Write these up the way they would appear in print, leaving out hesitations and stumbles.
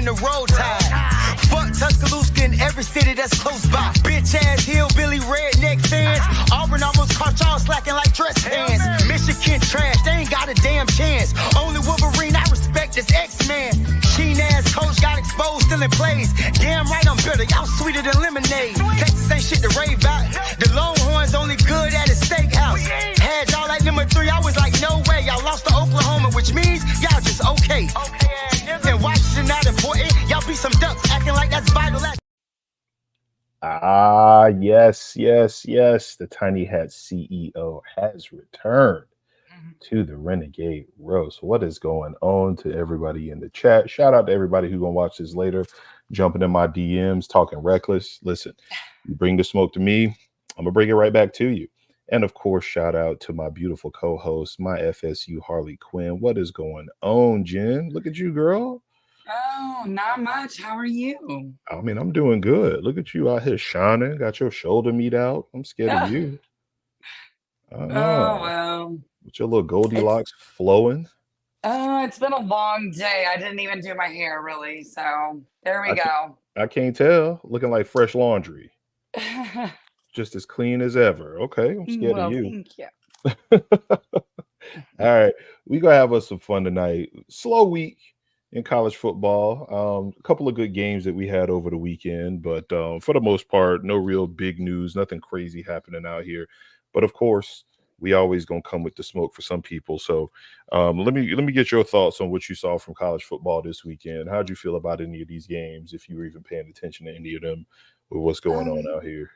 in the road tide. Fuck Tuscaloosa in every city that's close by. Bitch ass hillbilly redneck fans. Auburn almost caught y'all slacking like dress pants. Michigan trash, they ain't got a damn chance. Only Wolverine I respect is X-Man. Keen ass coach got exposed, still in plays. Damn right I'm bitter, y'all sweeter than lemonade. Texas ain't shit to rave about. The Longhorns only good at a steakhouse. Had y'all like number 3, I was like, no way. Y'all lost to Oklahoma, which means y'all just okay. And Washington not important. Y'all be some ducks acting like that's vital. Yes. The Tiny Hat CEO has returned to the Renegade Roast. What is going on to everybody in the chat? Shout out to everybody who's going to watch this later, jumping in my DMs, talking reckless. Listen, you bring the smoke to me, I'm going to bring it right back to you. And of course, shout out to my beautiful co-host, my FSU Harley Quinn. What is going on, Jen? Look at you, girl. Oh, not much. How are you? I mean, I'm doing good. Look at you out here shining. Got your shoulder meat out. I'm scared of you. Oh, well. With your little Goldilocks flowing. It's been a long day. I didn't even do my hair, really. So there we go. I can't tell. Looking like fresh laundry. Just as clean as ever. Okay, I'm scared of you. Thank you. All right, we gonna have us some fun tonight. Slow week in college football. A couple of good games that we had over the weekend, but for the most part, no real big news, nothing crazy happening out here. But of course, we always gonna come with the smoke for some people. So let me get your thoughts on what you saw from college football this weekend. How'd you feel about any of these games, if you were even paying attention to any of them, with what's going on out here?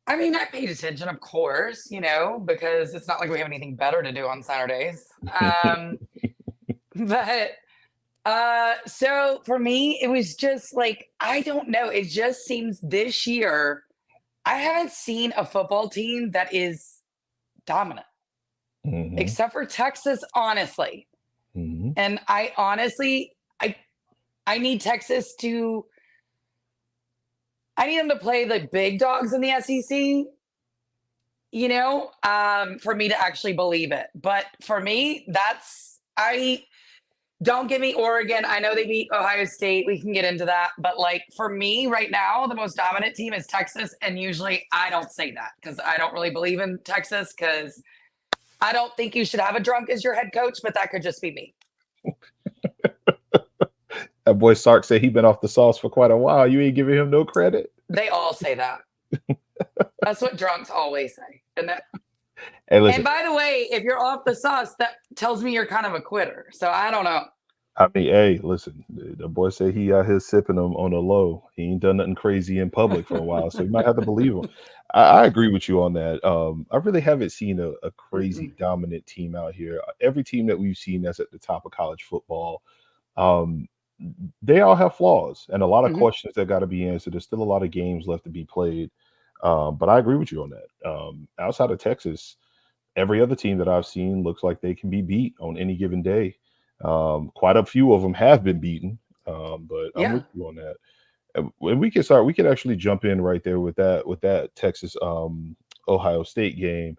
I mean, I paid attention, of course, because it's not like we have anything better to do on Saturdays. But so for me, it was just like, I don't know. It just seems this year, I haven't seen a football team that is dominant, except for Texas, honestly. And I honestly, I need Texas to, I need them to play the big dogs in the SEC, for me to actually believe it. But for me, don't give me Oregon. I know they beat Ohio State. We can get into that. But for me right now, the most dominant team is Texas. And usually I don't say that because I don't really believe in Texas, because I don't think you should have a drunk as your head coach, but that could just be me. That boy Sark said he's been off the sauce for quite a while. You ain't giving him no credit. They all say that. That's what drunks always say. Hey, listen. And by the way, if you're off the sauce, that tells me you're kind of a quitter. So I don't know. I mean, hey, listen. The boy said he out here sipping them on the low. He ain't done nothing crazy in public for a while, so you might have to believe him. I agree with you on that. I really haven't seen a crazy dominant team out here. Every team that we've seen that's at the top of college football, they all have flaws and a lot of questions that got to be answered. There's still a lot of games left to be played. But I agree with you on that. Outside of Texas, every other team that I've seen looks like they can be beat on any given day. Quite a few of them have been beaten. But I'm with you on that. And we can actually jump in right there with that Texas Ohio State game.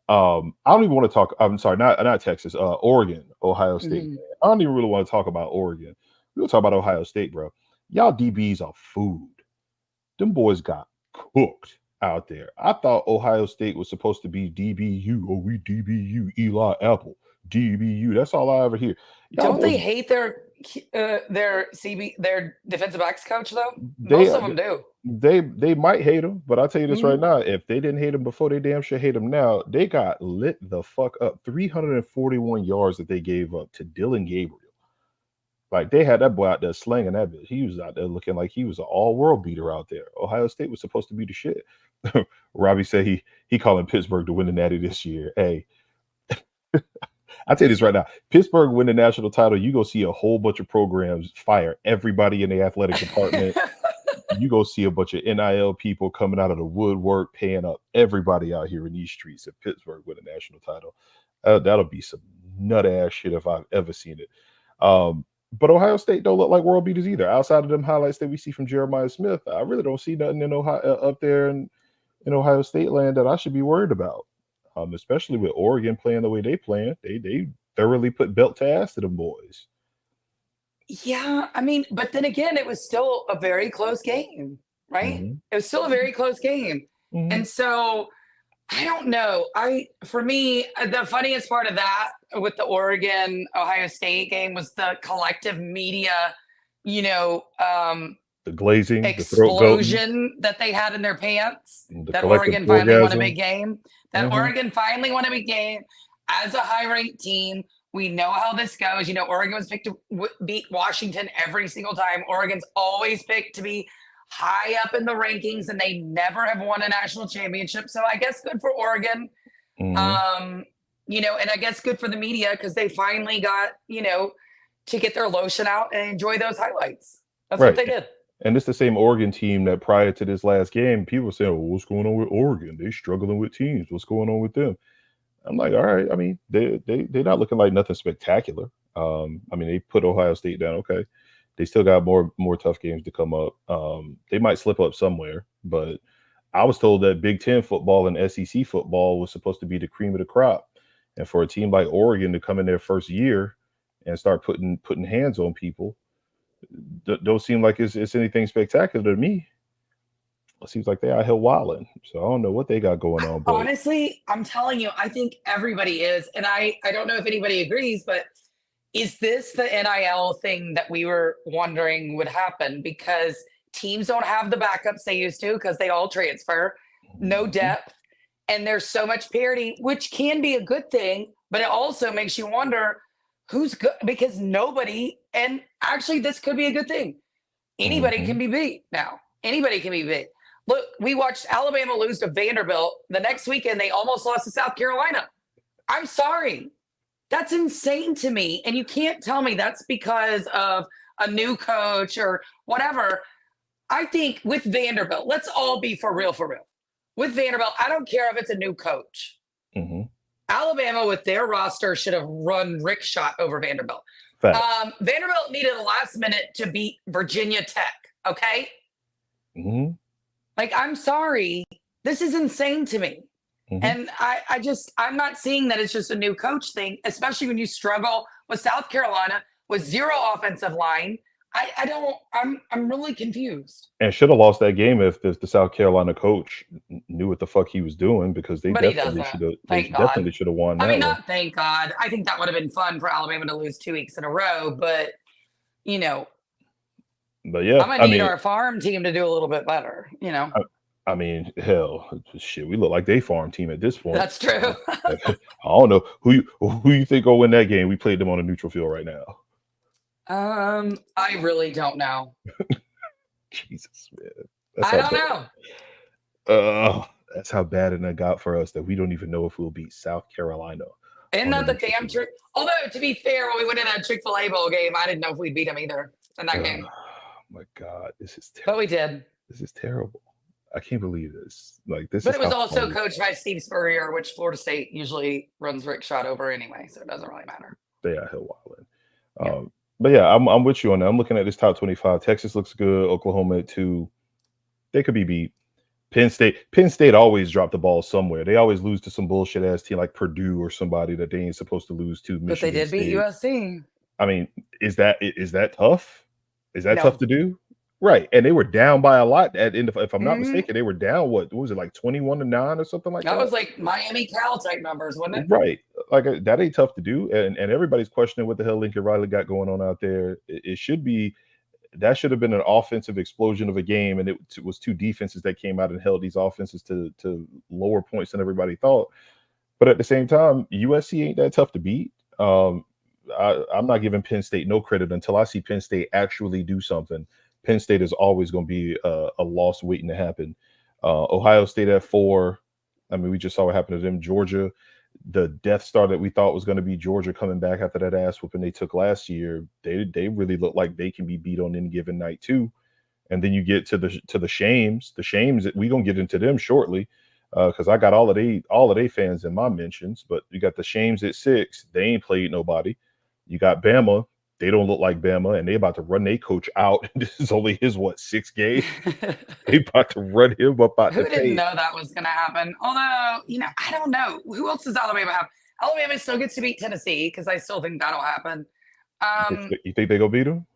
I don't even want to talk. I'm sorry, not Texas, Oregon, Ohio State. I don't even really want to talk about Oregon. We'll talk about Ohio State, bro. Y'all DBs are food. Them boys got cooked out there. I thought Ohio State was supposed to be DBU. Oh, we DBU, Eli Apple, DBU. That's all I ever hear. Don't they hate their defensive backs coach though? Most of them do. They might hate him, but I'll tell you this right now: if they didn't hate him before, they damn sure hate him now. They got lit the fuck up. 341 yards that they gave up to Dylan Gabriel. Like, they had that boy out there slinging that bitch. He was out there looking like he was an all-world beater out there. Ohio State was supposed to be the shit. Robbie said he calling Pittsburgh to win the Natty this year. Hey, I'll tell you this right now. Pittsburgh win the national title, you go see a whole bunch of programs fire everybody in the athletic department. You go see a bunch of NIL people coming out of the woodwork, paying up everybody out here in these streets. If Pittsburgh win a national title, that'll be some nut-ass shit if I've ever seen it. But Ohio State don't look like world beaters either. Outside of them highlights that we see from Jeremiah Smith, I really don't see nothing in Ohio up there in Ohio State land that I should be worried about. Especially with Oregon playing the way they playing, they thoroughly put belt to ass to them boys. Yeah, I mean, but then again, it was still a very close game, right? Mhm. It was still a very close game. Mhm. And so I don't know. For me, the funniest part of that with the Oregon Ohio State game was the collective media, you know, The glazing, the throat goating, explosion that they had in their pants. the That collective Oregon finally won a orgasm. big game. That Mhm. Oregon finally won a big game as a high ranked team. We know how this goes. Oregon was picked to beat Washington every single time. Oregon's always picked to be high up in the rankings, and they never have won a national championship. So I guess good for Oregon. Mhm. Um, and I guess good for the media because they finally got, to get their lotion out and enjoy those highlights. That's what Right. they did. And it's the same Oregon team that prior to this last game, people were saying, "Well, what's going on with Oregon? They struggling with teams. What's going on with them?" I'm like, all right. I mean, they're not looking like nothing spectacular. I mean, they put Ohio State down. Okay, they still got more tough games to come up. They might slip up somewhere, but I was told that Big Ten football and SEC football was supposed to be the cream of the crop, and for a team like Oregon to come in their first year and start putting hands on people, don't seem like it's anything spectacular to me. It seems like they out here wilding. So I don't know what they got going on, but Honestly, I'm telling you, I think everybody is. And I don't know if anybody agrees, but is this the NIL thing that we were wondering would happen? Because teams don't have the backups they used to because they all transfer, no Mhm. depth, and there's so much parity, which can be a good thing, but it also makes you wonder who's good because nobody, and actually, this could be a good thing. Anybody can Mhm. be beat now. Anybody can be beat. Look, we watched Alabama lose to Vanderbilt. The next weekend, they almost lost to South Carolina. I'm sorry. That's insane to me. And you can't tell me that's because of a new coach or whatever. I think with Vanderbilt, let's all be for real, for real. With Vanderbilt, I don't care if it's a new coach. Mhm. Alabama, with their roster, should have run rickshot over Vanderbilt. Facts. Vanderbilt needed a last minute to beat Virginia Tech. Okay. Mhm. Like, I'm sorry. This is insane to me. Mhm. And I'm not seeing that it's just a new coach thing, especially when you struggle with South Carolina with zero offensive line. I'm really confused. And should have lost that game if the South Carolina coach knew what the fuck he was doing because But he doesn't. they Thank God. definitely should have won I that mean, one. not thank God. I think that would have been fun for Alabama to lose 2 weeks in a row, but you know, But yeah, I'm gonna need our farm team to do a little bit better. I, I mean, hell, shit, we look like they farm team at this point. That's true. I don't know who you think will win that game. We played them on a neutral field right now. I really don't know. Jesus, man, that's I how don't bad. know. That's how bad it got for us that we don't even know if we'll beat South Carolina Isn't on a that the neutral damn field. truth? Although, to be fair, when we went in that Chick-fil-A bowl game, I didn't know if we'd beat them either in that Oh game. my God, this is But terrible. we did. This is terrible. I can't believe this. Like, this But is it was how also far coached by Steve Spurrier, which Florida State usually runs rickshot over anyway, so it doesn't really matter. they are hell wilding. Yeah. But yeah, I'm with you on that. I'm looking at this top 25. Texas looks good. Oklahoma at 2. They could be beat. Penn State always drop the ball somewhere. They always lose to some bullshit ass team like Purdue or somebody that they ain't supposed to lose to. But they Michigan did beat State. USC. I mean, is that tough? Is that tough No. to do? Right. And they were down by a lot at end of, if I'm not Mhm. mistaken, they were down what was it, like 21-9 or something like That that? was like Miami Cal type numbers, wasn't it? Right. Like that ain't tough to do. And everybody's questioning what the hell Lincoln Riley got going on out there. It should be that should have been an offensive explosion of a game, and it was two defenses that came out and held these offenses to lower points than everybody thought. But at the same time, USC ain't that tough to beat. I'm not giving Penn State no credit until I see Penn State actually do something. Penn State is always going to be a loss waiting to happen. Ohio State at 4. I mean, we just saw what happened to them. Georgia, the Death Star that we thought was going to be Georgia coming back after that ass whooping they took last year. They really look like they can be beat on any given night too. And then you get to the shames. The shames we gonna get into them shortly because I got all of they fans in my mentions. But you got the shames at 6. They ain't played nobody. You got Bama. They don't look like Bama, and they about to run their coach out. This is only his 6th game. They about to run him up out Who the didn't paint. know that was going to happen? Although, I don't know. Who else does Alabama have? Alabama still gets to beat Tennessee because I still think that'll happen. You think they gonna beat them?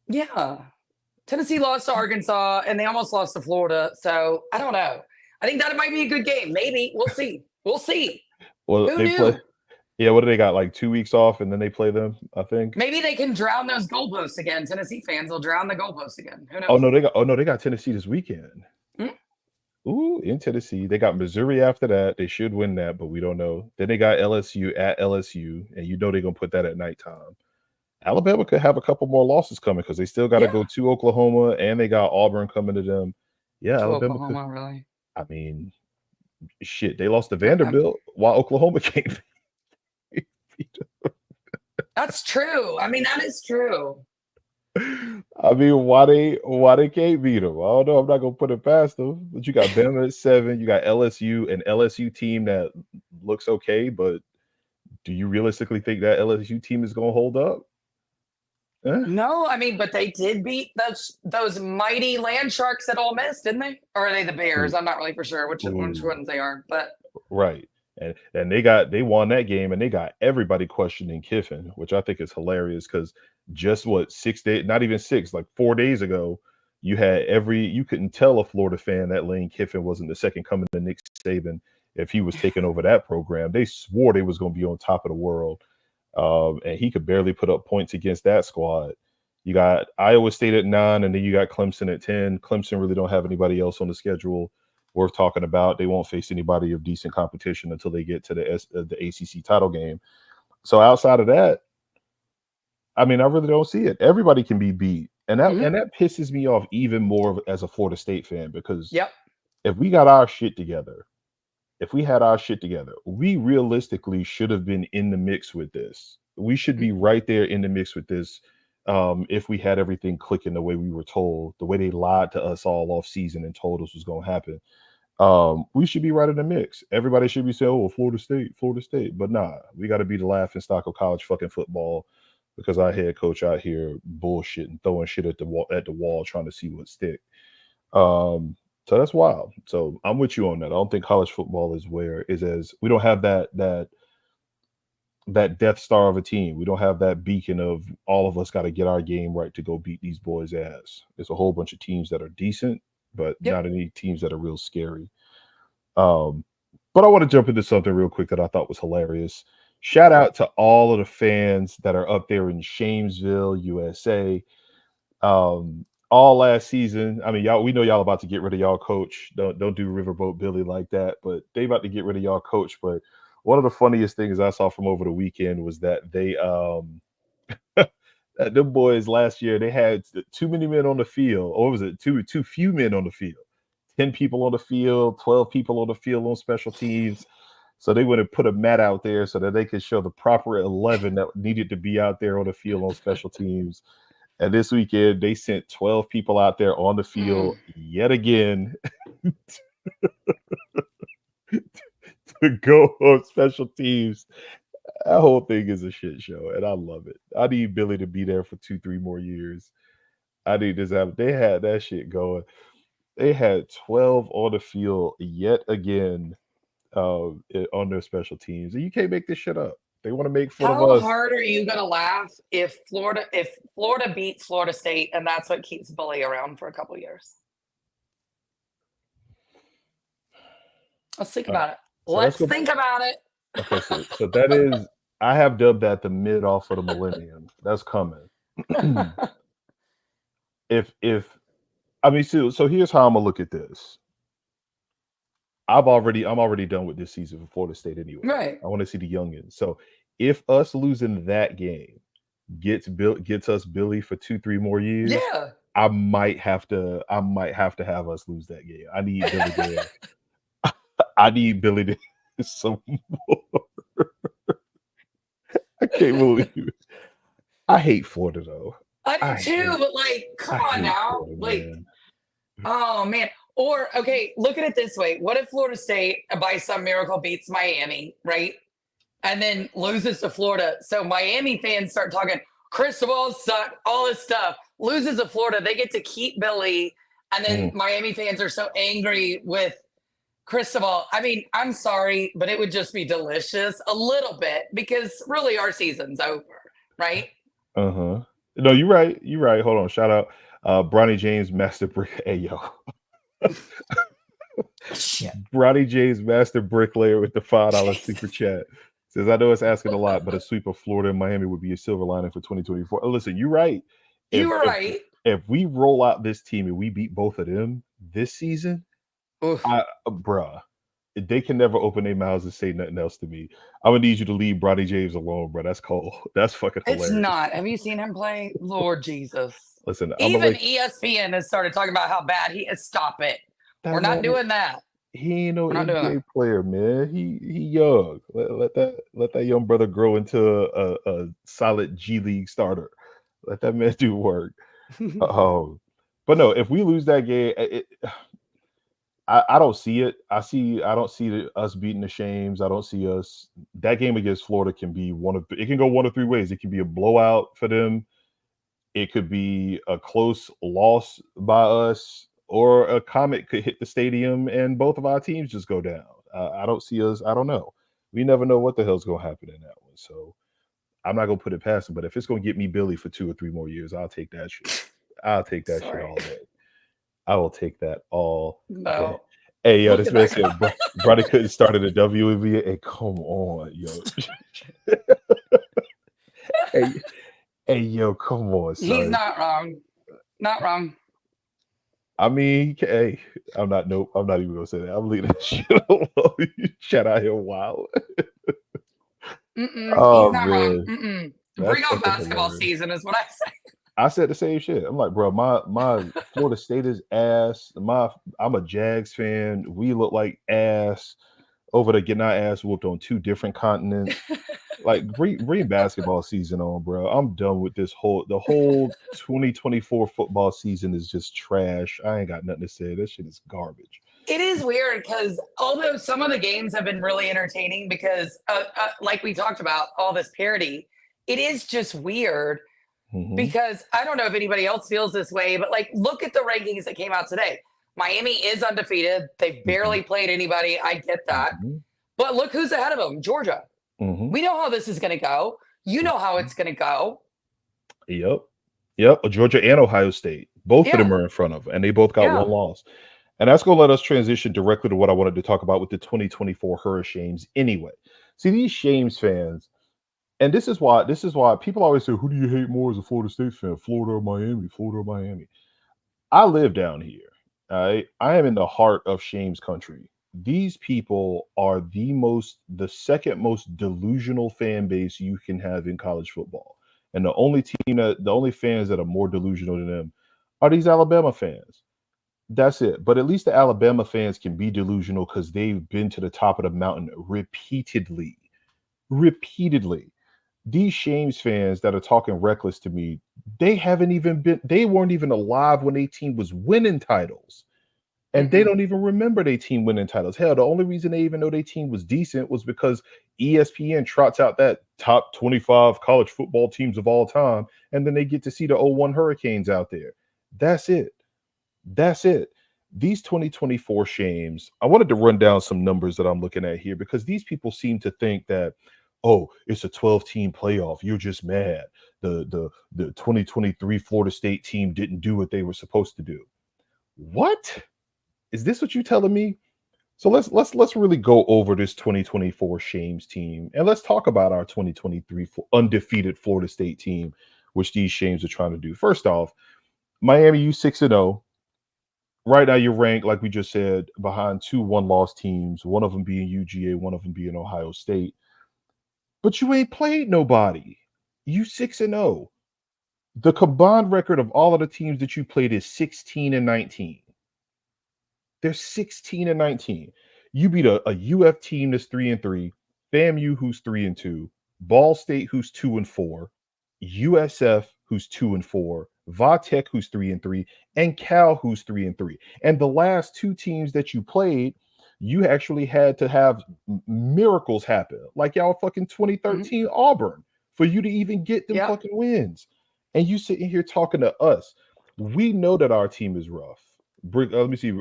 Yeah. Tennessee lost to Arkansas, and they almost lost to Florida. So I don't know. I think that might be a good game. Maybe. We'll see. We'll see. Well, Who they play. knew? Yeah, what do they got? Like 2 weeks off, and then they play them. I think. Maybe they can drown those goalposts again. Tennessee fans will drown the goalposts again. Who knows? Oh no, they got Tennessee this weekend. Hmm? Ooh, in Tennessee, they got Missouri after that. They should win that, but we don't know. Then they got LSU at LSU, and you know they're gonna put that at nighttime. Alabama could have a couple more losses coming because they still got to go Yeah. to Oklahoma, and they got Auburn coming to them. Yeah, To Alabama could. Oklahoma, really? I mean, shit, they lost to Okay. Vanderbilt while Oklahoma came. That's true. I mean, that is true. I mean, why they can't beat them? I don't know. I'm not gonna put it past them. But you got Bama at 7. You got LSU, an LSU team that looks okay, but do you realistically think that LSU team is gonna hold up? Eh? No, I mean, but they did beat those mighty land sharks at Ole Miss, didn't they? Or are they the Bears? I'm not really for sure which ones they are. But Right. And they won that game, and they got everybody questioning Kiffin, which I think is hilarious because just 6 days, not even 6, like 4 days ago, you couldn't tell a Florida fan that Lane Kiffin wasn't the second coming to Nick Saban if he was taking over that program. They swore they was going to be on top of the world. And he could barely put up points against that squad. You got Iowa State at 9, and then you got Clemson at 10. Clemson really don't have anybody else on the schedule worth talking about. They won't face anybody of decent competition until they get to the ACC title game. So outside of that, I mean, I really don't see it. Everybody can be beat, and that pisses me off even more as a Florida State fan because if we got our shit together, if we had our shit together, we realistically should have been in the mix with this. We should be right there in the mix with this. If we had everything clicking the way we were told, the way they lied to us all off season and told us was going to happen, we should be right in the mix. Everybody should be saying, "Oh, Florida State," but nah, we got to be the laughing stock of college fucking football because our head coach out here bullshitting, throwing shit at the wall, trying to see what stick. So that's wild. So I'm with you on that. I don't think college football we don't have that Death Star of a team. We don't have that beacon of all of us got to get our game right to go beat these boys' ass. There's a whole bunch of teams that are decent, but not any teams that are real scary. But I want to jump into something real quick that I thought was hilarious. Shout out to all of the fans that are up there in Shamesville, USA. All last season, I mean, we know y'all about to get rid of y'all coach. Don't do Riverboat Billy like that, but they about to get rid of y'all coach. But one of the funniest things I saw from over the weekend was that they them boys last year, they had too many men on the field, or was it too few men on the field? 10 people on the field, 12 people on the field on special teams. So they would have put a mat out there so that they could show the proper 11 that needed to be out there on the field on special teams. And this weekend, they sent 12 people out there on the field yet again to go on special teams. That whole thing is a shit show, and I love it. I need Billy to be there for 2-3 more years. I need this. They had that shit going. They had 12 on the field yet again on their special teams, and you can't make this shit up. They want to make fun of us. How hard are you gonna laugh if Florida beats Florida State and that's what keeps Billy around for a couple years? Let's think about it. So Let's think about it. Okay, so that is, I have dubbed that the mid off of the millennium. That's coming. So here's how I'm gonna look at this. I'm already done with this season for Florida State anyway. Right. I want to see the youngins. So if us losing that game gets us Billy for 2-3 more years, I might have to have us lose that game. I need Billy to I need Billy to some more. I can't believe it. I hate Florida though. I do too, but like, come on now. Florida, like, man. Oh man. Or okay, look at it this way. What if Florida State by some miracle beats Miami, right? And then loses to Florida. So Miami fans start talking, Cristobal suck, all this stuff. Loses to Florida, they get to keep Billy. And then Miami fans are so angry with Cristobal. I mean, I'm sorry, but it would just be delicious a little bit because really our season's over, right? No, you're right. You're right. Hold on. Shout out Bronny James, Master Brick. Hey, yo. Shit. Bronny James, Master Bricklayer with the $5 super Jesus. chat. Says, I know it's asking a lot, but a sweep of Florida and Miami would be a silver lining for 2024. Listen, you're right. You If were if right. if we roll out this team and we beat both of them this season, Oof. bruh, they can never open their mouths and say nothing else to me. I'm gonna need you to leave Bronny James alone, bro. That's cold. That's fucking It's hilarious. not. Have you seen him play? Lord Jesus. Listen, I'm gonna Even let ESPN has started talking about how bad he is. Stop it. that We're not man. doing that. He ain't no We're not doing that. NBA player, man. He young. Let that young brother grow into a solid G League starter. Let that man do work. Um, but no, if we lose that game, I don't see it. I don't see us beating the Shames. I don't see us. That game against Florida can be it can go one of three ways. It can be a blowout for them. It could be a close loss by us, or a comet could hit the stadium and both of our teams just go down. I don't see us. I don't know. We never know what the hell's going to happen in that one. So I'm not going to put it past him. But if it's going to get me Billy for 2 or 3 more years, I'll take that shit. I'll take that shit Sorry. all day. I will take that all day. No. Hey, yo, Look this at man that said, guy. brother couldn't start in the WNBA. Hey, come on, yo. hey, yo, come on, son. He's not wrong. Not wrong. I mean, hey, I'm not even gonna say that. I'm leaving that shit alone. You chat out here wild. Oh He's not wrong. man, Bring that's on fucking basketball hilarious. season is what I say. I said the same shit. I'm like, bro, my Florida State is ass. I'm a Jags fan. We look like ass over there getting our ass whooped on 2 different continents. Like, bring basketball season on, bro. I'm done with the whole 2024 football season is just trash. I ain't got nothing to say. That shit is garbage. It is weird because although some of the games have been really entertaining because, like we talked about, all this parity, it is just weird Mhm. because I don't know if anybody else feels this way, but like, look at the rankings that came out today. Miami is undefeated. They've barely played anybody. I get that. Mhm. But look who's ahead of them, Georgia. Mhm. We know how this is going to go. You know how it's going to go. Yep. Georgia and Ohio State. Both of Yeah. them are in front of, and they both got Yeah. 1 loss. And that's going to let us transition directly to what I wanted to talk about with the 2024 Hurricanes anyway. See, these Shames fans, and this is why people always say, who do you hate more as a Florida State fan, Florida or Miami? Florida or Miami? I live down here. I am in the heart of Shames country. These people are the second most delusional fan base you can have in college football. And the only fans that are more delusional than them are these Alabama fans. That's it. But at least the Alabama fans can be delusional because they've been to the top of the mountain repeatedly. Repeatedly. These Shames fans that are talking reckless to me, they weren't even alive when their team was winning titles. And they don't even remember their team winning titles. Hell, the only reason they even know their team was decent was because ESPN trots out that top 25 college football teams of all time, and then they get to see the 01 Hurricanes out there. That's it. That's it. These 2024 Shames, I wanted to run down some numbers that I'm looking at here because these people seem to think that, oh, it's a 12-team playoff. You're just mad. The 2023 Florida State team didn't do what they were supposed to do. What? Is this what you're telling me? So let's really go over this 2024 Shames team, and let's talk about our 2023 undefeated Florida State team, which these Shames are trying to do. First off, Miami, you 6-0. Right now, you're ranked, like we just said, behind 2 one-loss teams, one of them being UGA, one of them being Ohio State. But you ain't played nobody. You 6-0. The combined record of all of the teams that you played is 16-19. They're 16-19. You beat a UF team that's 3-3, FAMU who's 3-2, Ball State who's 2-4, USF who's 2-4, Vatech who's 3-3, and Cal who's 3-3. And the last 2 teams that you played, you actually had to have miracles happen, like y'all fucking 2013 Auburn, for you to even get them fucking wins. And you sitting here talking to us. We know that our team is rough. Let me see.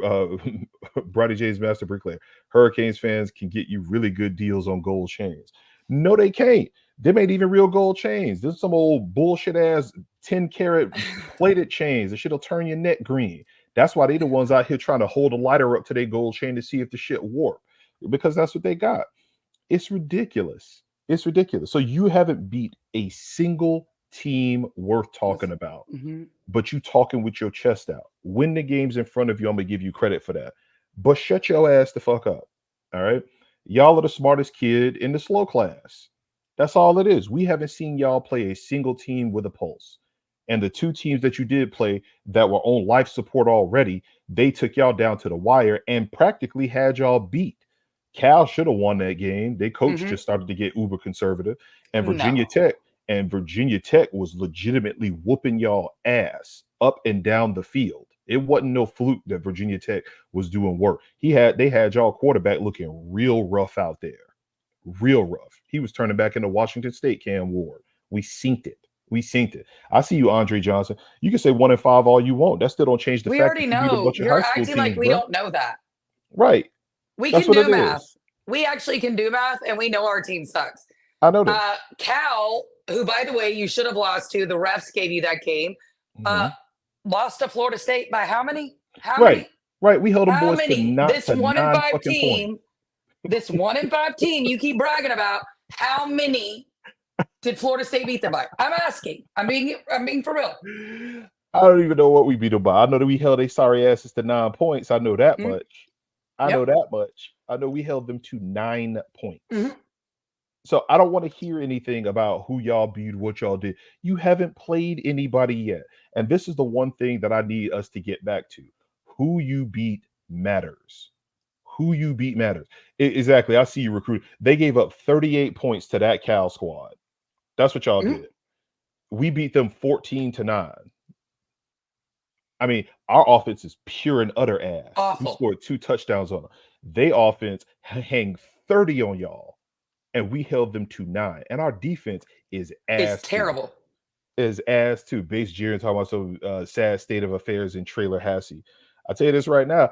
Brodie J's Master Bricklayer. Hurricanes fans can get you really good deals on gold chains. No, they can't. Them ain't even real gold chains. There's some old bullshit ass 10-carat plated chains. That shit'll turn your neck green. That's why they the ones out here trying to hold a lighter up to their gold chain to see if the shit warp. Because that's what they got. It's ridiculous. It's ridiculous. So you haven't beat a single team worth talking about, but you talking with your chest out. Win the games in front of you. I'm gonna give you credit for that. But shut your ass the fuck up. All right. Y'all are the smartest kid in the slow class. That's all it is. We haven't seen y'all play a single team with a pulse. And the two teams that you did play that were on life support already, they took y'all down to the wire and practically had y'all beat. Cal should have won that game. Their coach just started to get uber conservative. And Virginia Tech was legitimately whooping y'all ass up and down the field. It wasn't no fluke that Virginia Tech was doing work. They had y'all quarterback looking real rough out there. Real rough. He was turning back into Washington State Cam Ward. We synced it. We synced it. I see you, Andre Johnson. You can say 1-5 all you want. That still don't change the we fact already that you beat a know. bunch of You're high school acting teams, like we bro. don't know that. Right. We That's can what do it math. is. We actually can do math, and we know our team sucks. I know this. Cal, who, by the way, you should have lost to. The refs gave you that game. Lost to Florida State by how many? How many? Right. We held them How boys many? to This 9 1-5 fucking team. points. This 1-5 team you keep bragging about. How many did Florida State beat them by? I'm asking. I'm being for real. I don't even know what we beat them by. I know that we held their sorry asses to 9 points. I know that much. I know that much. I know we held them to 9 points. So I don't want to hear anything about who y'all beat, what y'all did. You haven't played anybody yet. And this is the one thing that I need us to get back to. Who you beat matters. Who you beat matters. Exactly. I see you recruit. They gave up 38 points to that Cal squad. That's what y'all did. We beat them 14-9. I mean, our offense is pure and utter ass. Awful. We scored 2 touchdowns on them. They offense hang 30 on y'all, and we held them to 9. And our defense is ass. It's terrible. Is ass too. Base Jiren talking about some sad state of affairs in Trailer Hassey. I tell you this right now,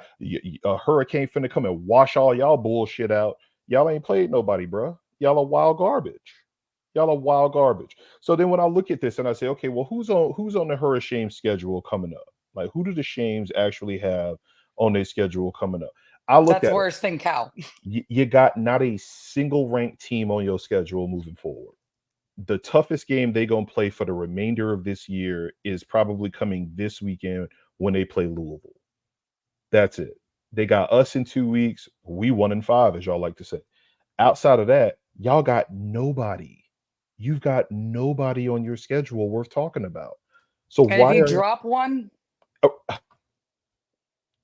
a hurricane finna come and wash all y'all bullshit out. Y'all ain't played nobody, bro. Y'all are wild garbage. Y'all are wild garbage. So then when I look at this and I say, okay, well, who's on the Hurricane schedule coming up? Like, who do the Shames actually have on their schedule coming up? I look That's at worse than Cal. You got not a single ranked team on your schedule moving forward. The toughest game they gonna play for the remainder of this year is probably coming this weekend when they play Louisville. That's it. They got us in 2 weeks. We 1-5, as y'all like to say. Outside of that, y'all got nobody. You've got nobody on your schedule worth talking about. So and why if you drop one?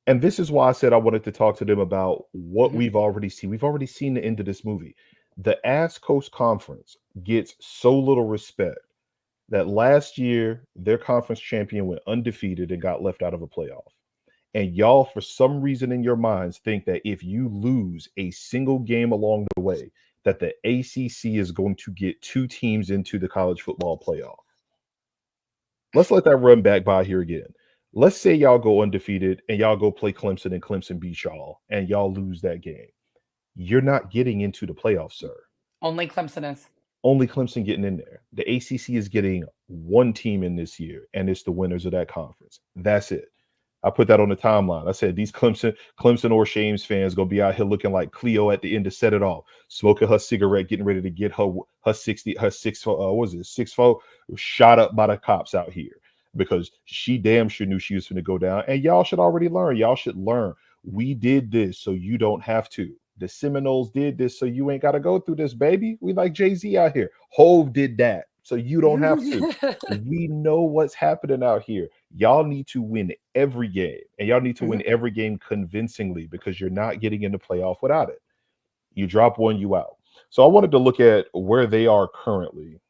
And this is why I said I wanted to talk to them about what we've already seen. We've already seen the end of this movie. The Ass Coast Conference gets so little respect that last year their conference champion went undefeated and got left out of a playoff. And y'all, for some reason in your minds, think that if you lose a single game along the way, that the ACC is going to get 2 teams into the college football playoff. Let's let that run back by here again. Let's say y'all go undefeated and y'all go play Clemson and Clemson beat y'all and y'all lose that game. You're not getting into the playoffs, sir. Only Clemson is. Only Clemson getting in there. The ACC is getting 1 team in this year, and it's the winners of that conference. That's it. I put that on the timeline. I said these Clemson or Shames fans gonna be out here looking like Cleo at the end to set it off, smoking her cigarette, getting ready to get her 6'4" shot up by the cops out here because she damn sure knew she was going to go down. And y'all should already learn. Y'all should learn. We did this so you don't have to. The Seminoles did this so you ain't got to go through this, baby. We like Jay-Z out here. Hove did that so you don't have to. We know what's happening out here. Y'all need to win every game, and y'all need to win every game convincingly because you're not getting in the playoff without it. You drop one, you out. So I wanted to look at where they are currently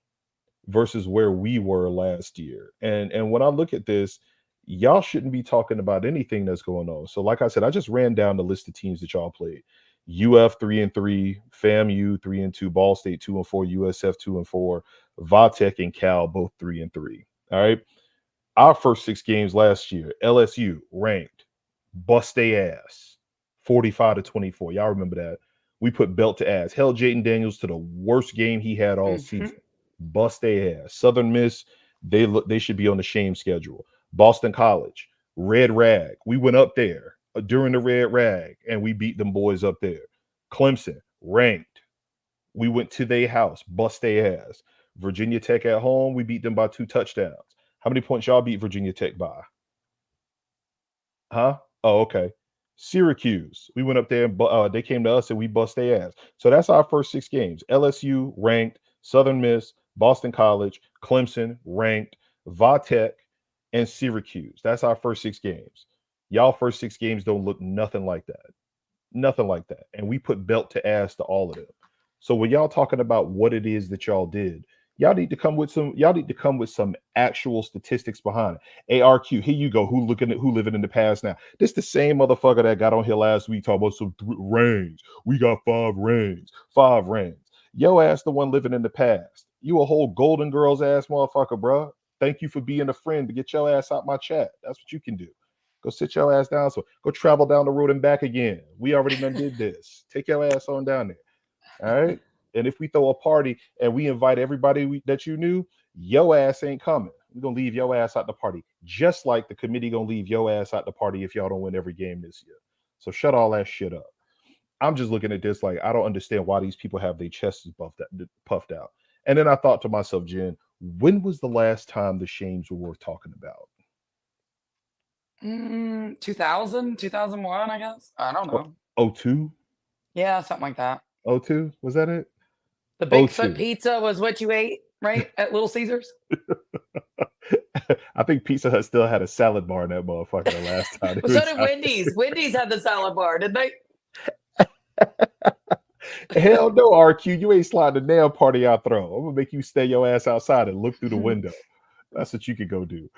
versus where we were last year. And when I look at this, y'all shouldn't be talking about anything that's going on. So like I said, I just ran down the list of teams that y'all played. UF 3-3, FAMU 3-2, Ball State 2-4, USF 2-4, Vatech and Cal both 3-3. All right. Our first 6 games last year, LSU ranked, bust they ass, 45-24. Y'all remember that? We put belt to ass. Held Jaden Daniels to the worst game he had all season. bust their ass. Southern Miss, they should be on the shame schedule. Boston College, Red Rag. We went up there during the Red Rag and we beat them boys up there. Clemson, ranked. We went to their house, bust their ass. Virginia Tech at home, we beat them by 2 touchdowns. How many points y'all beat Virginia Tech by? Huh? Oh, okay. Syracuse, we went up there and they came to us and we bust their ass. So that's our first 6 games. LSU ranked, Southern Miss, Boston College, Clemson ranked, Vatech, and Syracuse. That's our first 6 games. Y'all first 6 games don't look nothing like that. Nothing like that. And we put belt to ass to all of them. So when y'all talking about what it is that y'all did, y'all need to come with some actual statistics behind it. ARQ, here you go. Who living in the past now? This the same motherfucker that got on here last week talking about some rings. We got 5 rings. 5 rings. Yo ass the one living in the past. You a whole Golden Girls ass motherfucker, bro. Thank you for being a friend, but get your ass out my chat. That's what you can do. Go sit your ass down. So go travel down the road and back again. We already done did this. Take your ass on down there. All right. And if we throw a party and we invite everybody that you knew, your ass ain't coming. We're going to leave your ass out the party. Just like the committee going to leave your ass out the party if y'all don't win every game this year. So shut all that shit up. I'm just looking at this like, I don't understand why these people have their chests puffed out. And then I thought to myself, Jen, when was the last time the shames were worth talking about? 2000, 2001, I guess. I don't know. 02? Yeah, something like that. 02? Was that it? The Bigfoot pizza was what you ate, right? At Little Caesars? I think Pizza Hut still had a salad bar in that motherfucker the last time. Well, so did Wendy's. Wendy's had the salad bar, didn't they? Hell no, RQ. You ain't sliding the nail party out throw. I'm going to make you stay your ass outside and look through the window. That's what you can go do.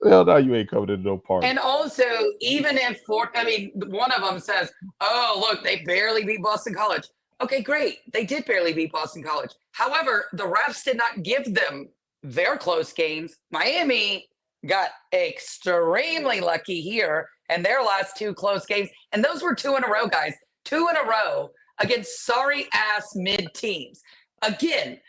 Hell no, you ain't coming to no party. And also, even if one of them says, oh, look, they barely beat Boston College. Okay, great. They did barely beat Boston College. However, the refs did not give them their close games. Miami got extremely lucky here in their last 2 close games. And those were 2 in a row, guys. 2 in a row against sorry-ass mid-teams. Again,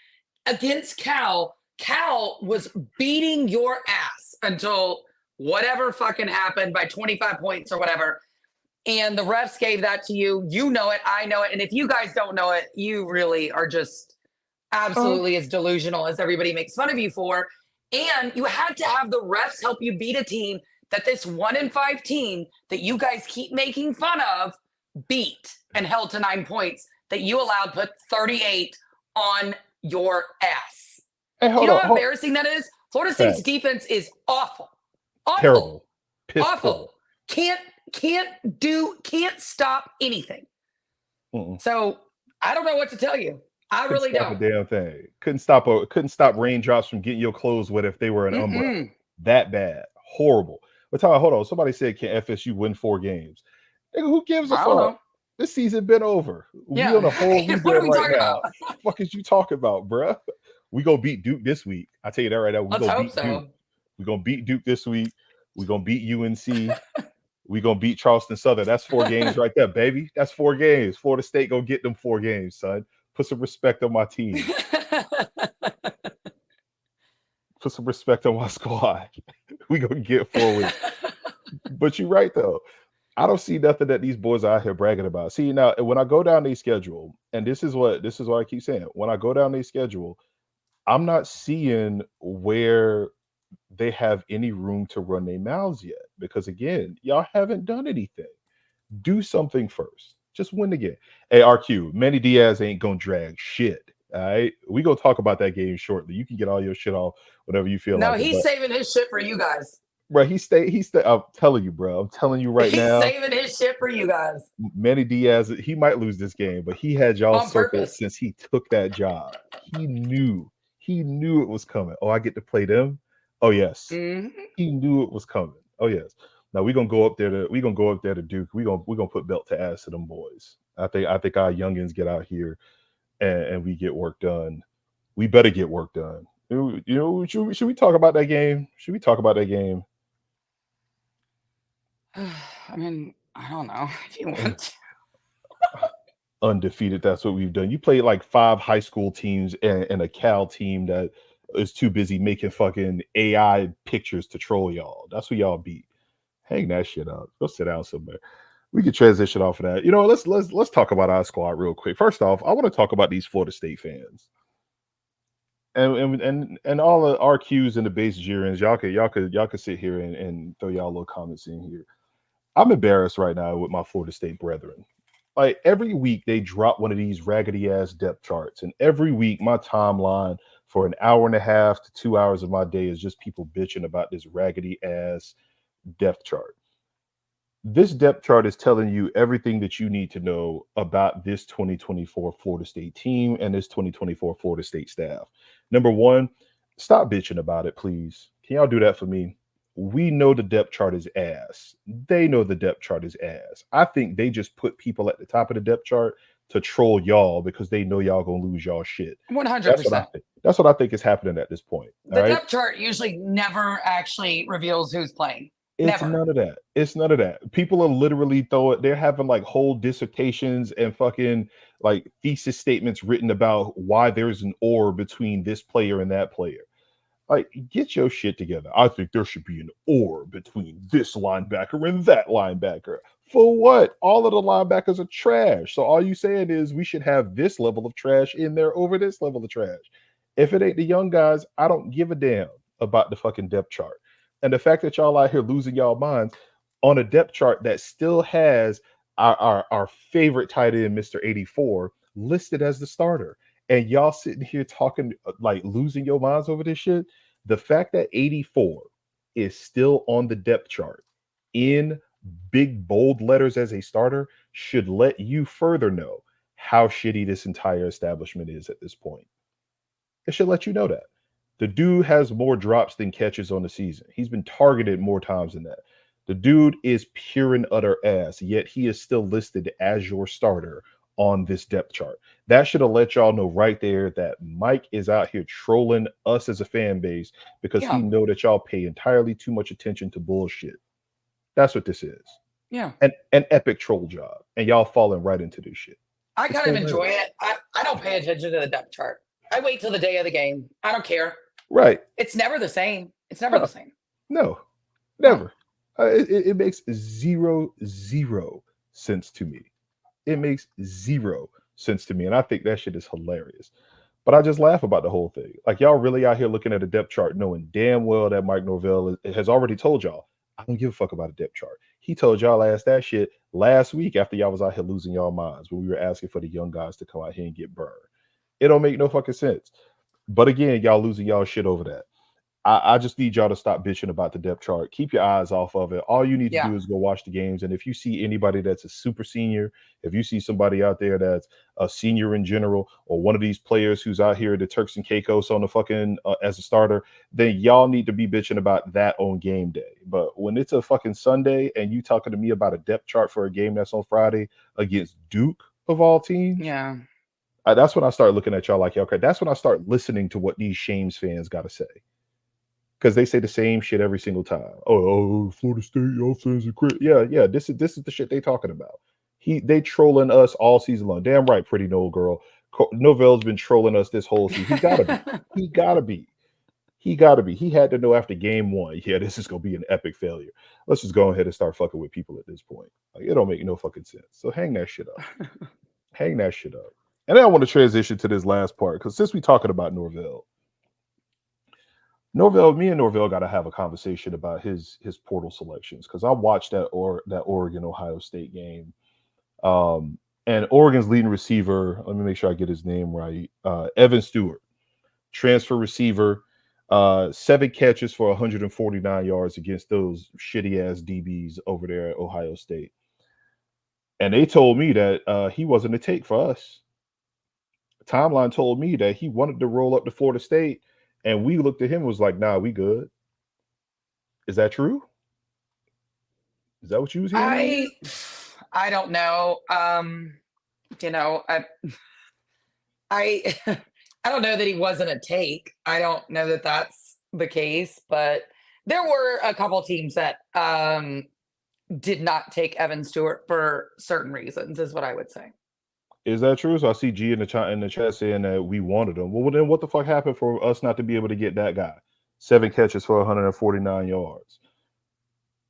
against Cal, Cal was beating your ass until whatever fucking happened by 25 points or whatever. And the refs gave that to you. You know it. I know it. And if you guys don't know it, you really are just absolutely as delusional as everybody makes fun of you for. And you had to have the refs help you beat a team that this 1-5 team that you guys keep making fun of beat and held to 9 points that you allowed put 38 on your ass. Hey, you know how embarrassing that is? Florida State's defense is awful. Awful. Terrible. Piss awful. poor. Can't stop anything. So I don't know what to tell you. I really don't. A damn thing. Couldn't stop raindrops from getting your clothes wet if they were an umbrella. That bad. Horrible. But hold on. Somebody said, can FSU win 4 games? Nigga, who gives a fuck? This season been over. Yeah. We on a whole rebuild what are we right talking now. about? What the fuck is you talking about, bruh? We gonna beat Duke this week. I tell you that right now. Let's hope so. Duke. We gonna beat Duke this week. We gonna beat UNC. We gonna beat Charleston Southern. That's 4 games right there, baby. That's 4 games. Florida State gonna get them 4 games, son. Put some respect on my team. Put some respect on my squad. We gonna get 4 wins. But you're right though. I don't see nothing that these boys are out here bragging about. See, now when I go down their schedule, and this is what I keep saying. When I go down their schedule, I'm not seeing where they have any room to run their mouths yet. Because again, y'all haven't done anything. Do something first. Just win the game. Hey, RQ, Manny Diaz ain't gonna drag shit. All right. We gonna talk about that game shortly. You can get all your shit off whenever you feel like it. No, he's saving his shit for you guys. Bro, he stay. I'm telling you, bro. I'm telling you right now. He's saving his shit for you guys. Manny Diaz, he might lose this game, but he had y'all On circled purpose. since he took that job. He knew it was coming. Oh, I get to play them. Oh yes, He knew it was coming. Oh yes. Now we're gonna go up there to Duke. We're gonna put belt to ass to them boys. I think our youngins get out here and we get work done. We better get work done. You know, should we talk about that game? Should we talk about that game? I mean, I don't know if you want to. undefeated. That's what we've done. You played like 5 high school teams and a Cal team that is too busy making fucking AI pictures to troll y'all. That's what y'all beat. Hang that shit up. Go sit down somewhere. We could transition off of that. You know, let's talk about our squad real quick. First off, I want to talk about these Florida State fans. And all the RQs and the base Gerans, y'all could sit here and throw y'all little comments in here. I'm embarrassed right now with my Florida State brethren. Like every week they drop one of these raggedy ass depth charts, and every week my timeline for an hour and a half to 2 hours of my day is just people bitching about this raggedy ass depth chart. This depth chart is telling you everything that you need to know about this 2024 Florida State team and this 2024 Florida State staff. Number one, stop bitching about it, please. Can y'all do that for me? We know the depth chart is ass. They know the depth chart is ass. I think they just put people at the top of the depth chart to troll y'all because they know y'all gonna lose y'all shit. 100%. That's what I think. That's what I think is happening at this point. The depth chart usually never actually reveals who's playing. It's Never. none of that. It's none of that. People are literally they're having like whole dissertations and fucking like thesis statements written about why there's an or between this player and that player. Like, get your shit together. I think there should be an or between this linebacker and that linebacker. For what? All of the linebackers are trash. So all you saying is we should have this level of trash in there over this level of trash. If it ain't the young guys, I don't give a damn about the fucking depth chart. And the fact that y'all out here losing y'all minds on a depth chart that still has our favorite tight end, Mr. 84, listed as the starter. And y'all sitting here talking like losing your minds over this shit. The fact that 84 is still on the depth chart in big bold letters as a starter should let you further know how shitty this entire establishment is at this point. It should let you know that. The dude has more drops than catches on the season. He's been targeted more times than that. The dude is pure and utter ass, yet he is still listed as your starter on this depth chart. That should have let y'all know right there that Mike is out here trolling us as a fan base because he know that y'all pay entirely too much attention to bullshit. That's what this is. Yeah. An epic troll job. And y'all falling right into this shit. I kind of enjoy it. I don't pay attention to the depth chart. I wait till the day of the game. I don't care. Right. It's never the same. It's never the same. No, never. It makes zero sense to me. It makes zero sense to me. And I think that shit is hilarious. But I just laugh about the whole thing. Like, y'all really out here looking at a depth chart knowing damn well that Mike Norvell has already told y'all, I don't give a fuck about a depth chart. He told y'all that shit last week after y'all was out here losing y'all minds when we were asking for the young guys to come out here and get burned. It don't make no fucking sense. But again, y'all losing y'all shit over that. I just need y'all to stop bitching about the depth chart. Keep your eyes off of it. All you need to do is go watch the games. And if you see anybody that's a super senior, if you see somebody out there that's a senior in general, or one of these players who's out here, the Turks and Caicos on the fucking as a starter, then y'all need to be bitching about that on game day. But when it's a fucking Sunday and you talking to me about a depth chart for a game that's on Friday against Duke of all teams, that's when I start looking at y'all like, okay, that's when I start listening to what these Shames fans got to say. Because they say the same shit every single time. Oh, Florida State offense is great. Yeah. This is the shit they talking about. They trolling us all season long. Damn right, pretty Noel girl. Novell's been trolling us this whole season. He gotta be. He had to know after game one. Yeah, this is gonna be an epic failure. Let's just go ahead and start fucking with people at this point. Like, it don't make no fucking sense. So hang that shit up. Hang that shit up. And then I want to transition to this last part because since we talking about Norvell, me and Norvell got to have a conversation about his portal selections because I watched that Oregon Ohio State game, and Oregon's leading receiver. Let me make sure I get his name right. Evan Stewart, transfer receiver, 7 catches for 149 yards against those shitty ass DBs over there at Ohio State, and they told me that he wasn't a take for us. Timeline told me that he wanted to roll up to Florida State. And we looked at him and was like, nah, we good. Is that true? Is that what you was hearing? I don't know. I don't know that he wasn't a take. I don't know that that's the case, but there were a couple teams that did not take Evan Stewart for certain reasons, is what I would say. Is that true? So I see G in the chat saying that we wanted him. Well, then what the fuck happened for us not to be able to get that guy? 7 catches for 149 yards.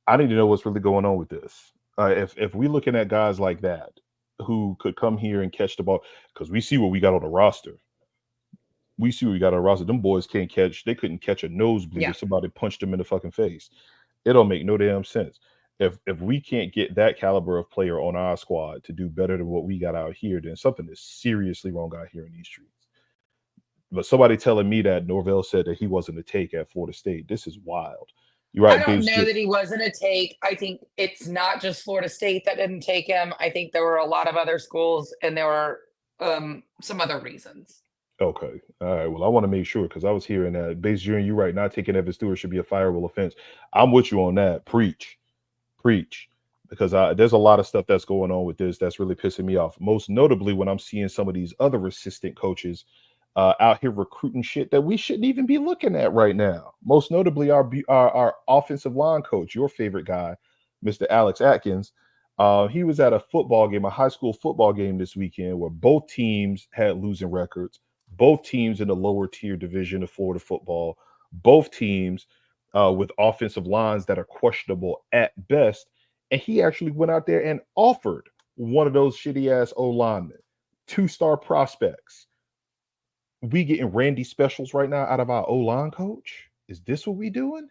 I need to know what's really going on with this. If we looking at guys like that who could come here and catch the ball, because we see what we got on the roster. We see what we got on the roster. Them boys can't catch. They couldn't catch a nosebleed if somebody punched them in the fucking face. It don't make no damn sense. If we can't get that caliber of player on our squad to do better than what we got out here, then something is seriously wrong out here in these streets. But somebody telling me that Norvell said that he wasn't a take at Florida State. This is wild. You're right. I don't know that he wasn't a take. I think it's not just Florida State that didn't take him. I think there were a lot of other schools, and there were some other reasons. Okay. All right. Well, I want to make sure because I was hearing that Base Jr., you're right. Not taking Evan Stewart should be a fireable offense. I'm with you on that. Preach. Because there's a lot of stuff that's going on with this that's really pissing me off. Most notably when I'm seeing some of these other assistant coaches out here recruiting shit that we shouldn't even be looking at right now. Most notably our offensive line coach, your favorite guy, Mr. Alex Atkins. He was at a football game, a high school football game this weekend where both teams had losing records. Both teams in the lower tier division of Florida football. Both teams with offensive lines that are questionable at best. And he actually went out there and offered one of those shitty ass O linemen, 2-star prospects. We getting Randy specials right now out of our O line coach. Is this what we doing?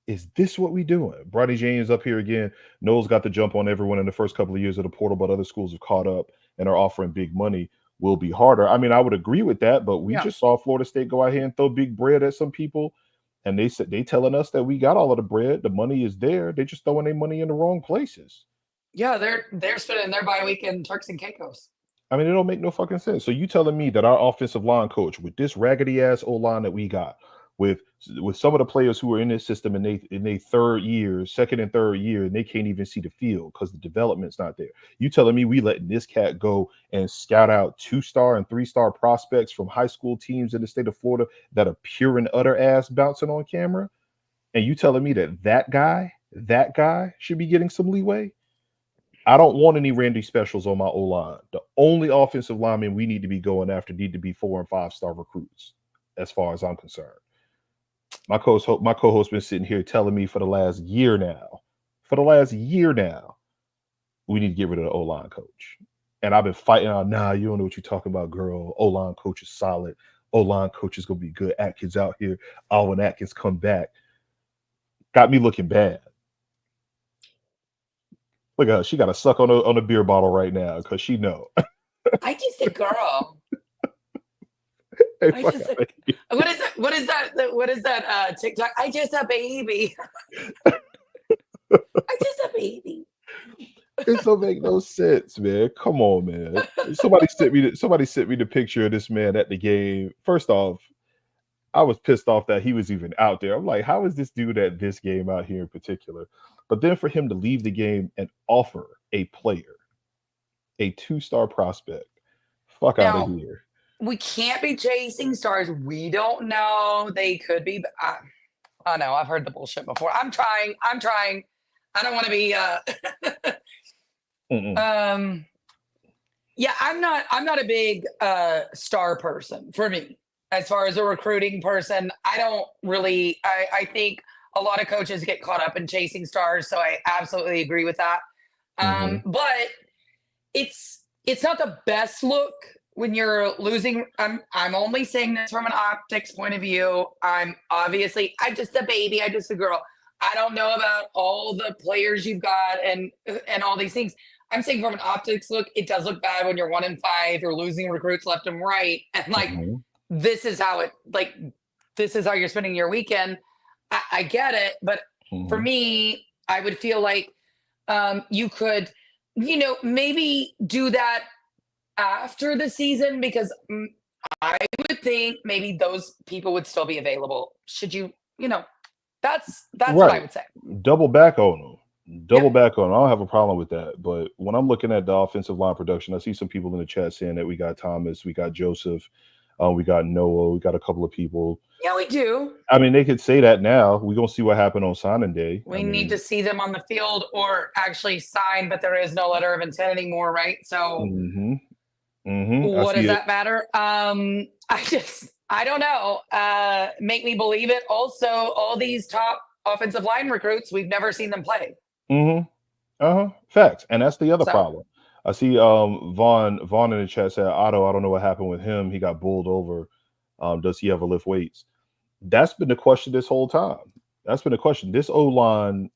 Bronny James up here again. Noles got the jump on everyone in the first couple of years of the portal, but other schools have caught up and are offering big money. Will be harder. I mean, I would agree with that, but we just saw Florida State go out here and throw big bread at some people. And they telling us that we got all of the bread. The money is there. They just throwing their money in the wrong places. Yeah, they're spending their bye week in Turks and Caicos. I mean, it don't make no fucking sense. So you telling me that our offensive line coach with this raggedy ass O-line that we got, with some of the players who are in this system in their second and third year, and they can't even see the field because the development's not there. You telling me we letting this cat go and scout out 2-star and 3-star prospects from high school teams in the state of Florida that are pure and utter ass bouncing on camera? And you telling me that guy should be getting some leeway? I don't want any Randy specials on my O-line. The only offensive linemen we need to be going after need to be 4- and 5-star recruits, as far as I'm concerned. My co-host been sitting here telling me for the last year now, we need to get rid of the O-line coach. And I've been fighting out, nah, you don't know what you're talking about, girl. O-line coach is solid. O-line coach is going to be good. Atkins out here. When Atkins come back. Got me looking bad. Look at her. She got a suck on a beer bottle right now because she know. I just a girl. Hey, what is that TikTok? I just a baby. I just a baby. It don't make no sense, man. Come on, man. Somebody sent me the picture of this man at the game. First off, I was pissed off that he was even out there. I'm like, how is this dude at this game out here in particular? But then for him to leave the game and offer a player, a 2-star prospect, fuck out of here. We can't be chasing stars. We don't know. They could be. I know. I've heard the bullshit before. I'm trying. I don't want to be. Yeah, I'm not a big star person for me. As far as a recruiting person, I don't really. I think a lot of coaches get caught up in chasing stars, so I absolutely agree with that. But it's not the best look when you're losing. I'm only saying this from an optics point of view. I'm just a baby. I'm just a girl. I don't know about all the players you've got and all these things. I'm saying from an optics look, it does look bad when you're 1-5, you're losing recruits left and right. And this is how you're spending your weekend. I get it. But for me, I would feel like you could, maybe do that after the season, because I would think maybe those people would still be available. Should you, that's right. What I would say. Double back on them. Back on them. I don't have a problem with that. But when I'm looking at the offensive line production, I see some people in the chat saying that we got Thomas, we got Joseph. We got Noah. We got a couple of people. Yeah, we do. I mean, they could say that now. We're going to see what happened on signing day. We need to see them on the field or actually sign, but there is no letter of intent anymore, right? So what does that matter? I don't know. Make me believe it. Also, all these top offensive line recruits, we've never seen them play. Facts. And that's the other problem. I see Vaughn in the chat said, Otto, I don't know what happened with him. He got bowled over. Does he ever lift weights? That's been the question this whole time. That's been the question. This O-line,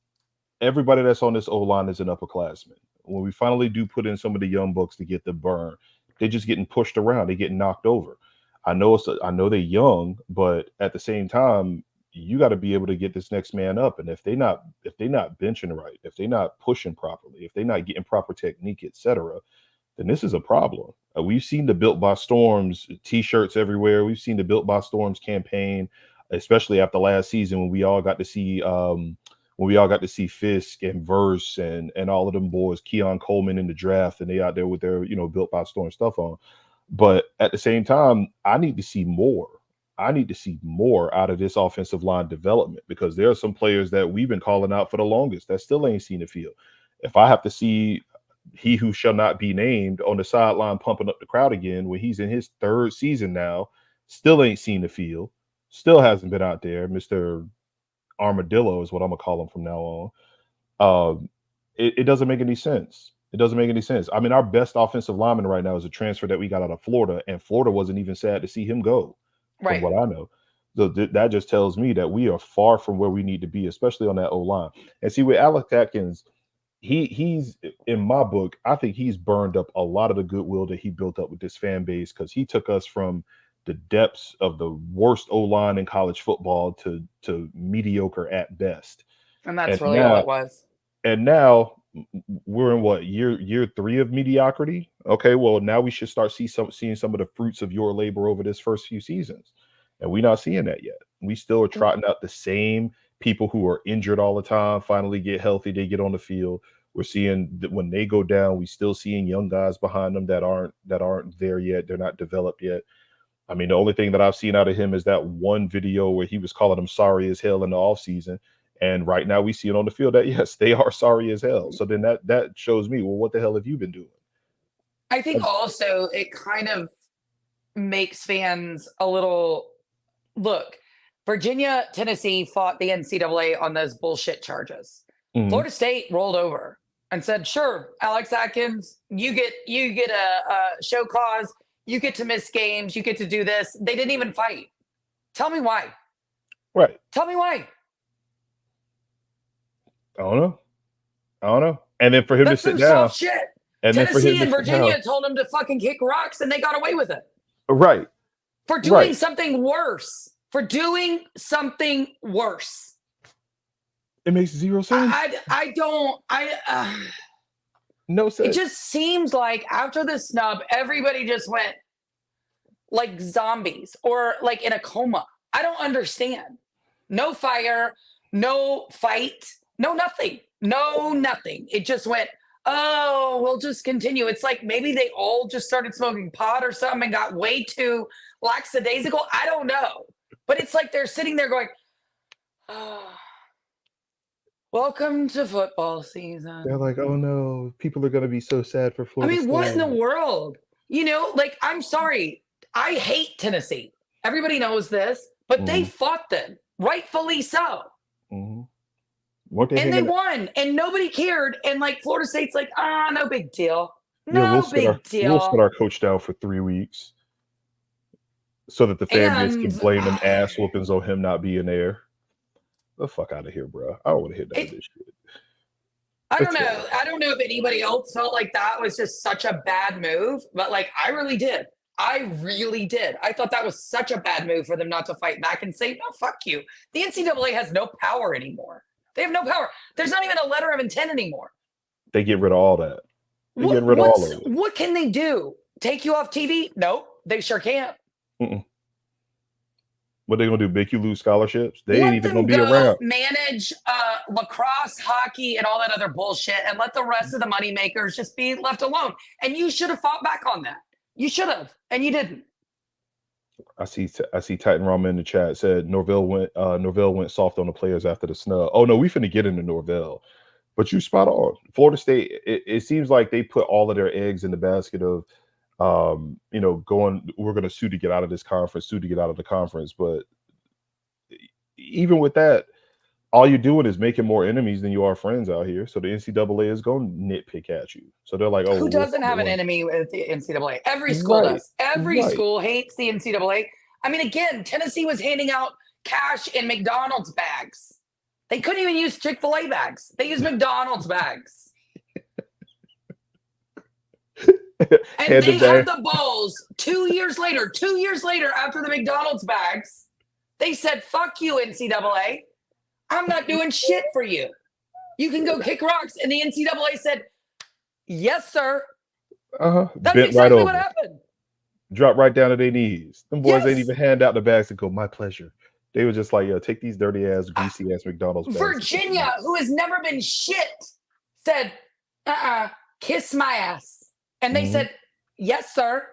everybody that's on this O-line is an upperclassman. When we finally do put in some of the young bucks to get the burn, they're just getting pushed around. They're getting knocked over. I know they're young, but at the same time, you got to be able to get this next man up. And if they're not benching right, if they're not pushing properly, if they're not getting proper technique, etc., then this is a problem. We've seen the Built by Storms T-shirts everywhere. We've seen the Built by Storms campaign, especially after last season when we all got to see Fisk and Verse and all of them boys, Keon Coleman in the draft, and they out there with their Built by Storm stuff on. But at the same time, I need to see more. I need to see more out of this offensive line development because there are some players that we've been calling out for the longest that still ain't seen the field. If I have to see he who shall not be named on the sideline pumping up the crowd again when he's in his third season now, still ain't seen the field, still hasn't been out there. Mr. Armadillo is what I'm gonna call him from now on. It doesn't make any sense. It doesn't make any sense. I mean, our best offensive lineman right now is a transfer that we got out of Florida, and Florida wasn't even sad to see him go, from what I know. So that just tells me that we are far from where we need to be, especially on that O-line. And see, with Alex Atkins, he's in my book, I think he's burned up a lot of the goodwill that he built up with this fan base because he took us from the depths of the worst O-line in college football to mediocre at best. And that's really all it was. And now we're in what year 3 of mediocrity. Okay, well now we should start seeing some of the fruits of your labor over this first few seasons, and we're not seeing that yet. We still are trotting out the same people who are injured all the time. Finally get healthy, they get on the field. We're seeing that when they go down, we still seeing young guys behind them that aren't there yet. They're not developed yet. I mean, the only thing that I've seen out of him is that one video where he was calling them sorry as hell in the offseason. And right now we see it on the field that, yes, they are sorry as hell. So then that shows me, well, what the hell have you been doing? I think also it kind of makes fans a little – look, Virginia, Tennessee fought the NCAA on those bullshit charges. Florida State rolled over and said, sure, Alex Atkins, you get a show cause. You get to miss games. You get to do this. They didn't even fight. Tell me why. Right. Tell me why. I don't know. And then for him That's to sit some down. Soft shit. And Tennessee and Virginia told him to fucking kick rocks and they got away with it. Right. For doing something worse. For doing something worse. It makes zero sense. No sense. It just seems like after the snub, everybody just went like zombies or like in a coma. I don't understand. No fire, no fight, no nothing. No nothing. It just went, oh, we'll just continue. It's like maybe they all just started smoking pot or something and got way too lackadaisical. I don't know. But it's like they're sitting there going, oh, welcome to football season. They're like, oh no, people are going to be so sad for Florida State. What in the world? Like, I'm sorry. I hate Tennessee. Everybody knows this, but they fought them, rightfully so. Mm-hmm. And they won, and nobody cared. And like Florida State's like, no big deal. We'll sit our coach down for 3 weeks so that the fan base can blame them ass whoopings on him not being there. The fuck out of here, bro. I don't want to hear none of this shit. I don't know. I don't know if anybody else felt like that was just such a bad move, but like I really did. I thought that was such a bad move for them not to fight back and say, no, fuck you. The NCAA has no power anymore. They have no power. There's not even a letter of intent anymore. They get rid of all that. They get rid of all of it. What can they do? Take you off TV? Nope. They sure can't. What they gonna do? Make you lose scholarships? They ain't even gonna be around. Manage lacrosse, hockey, and all that other bullshit, and let the rest of the money makers just be left alone. And you should have fought back on that. You should have, and you didn't. I see Titan Rama in the chat said Norvell went soft on the players after the snub. Oh no, we finna get into Norvell. But you spot on. Florida State, it seems like they put all of their eggs in the basket of we're gonna sue to get out of this conference, sue to get out of the conference. But even with that, all you're doing is making more enemies than you are friends out here. So the NCAA is going to nitpick at you. So they're like, oh, who doesn't have an enemy with the NCAA? Every school Right, does. Every right. school hates the NCAA. I mean, again, Tennessee was handing out cash in McDonald's bags. They couldn't even use Chick-fil-A bags. They used McDonald's bags. And they had the balls 2 years later after the McDonald's bags, they said, fuck you, NCAA. I'm not doing shit for you. You can go kick rocks. And the NCAA said, yes, sir. That's Bent exactly right what over. happened. Drop right down to their knees. Them boys ain't Yes. even hand out the bags and go, my pleasure. They were just like, yo, take these dirty ass, greasy ass McDonald's bags. Virginia, who has never been shit, said, kiss my ass. And they said, yes, sir.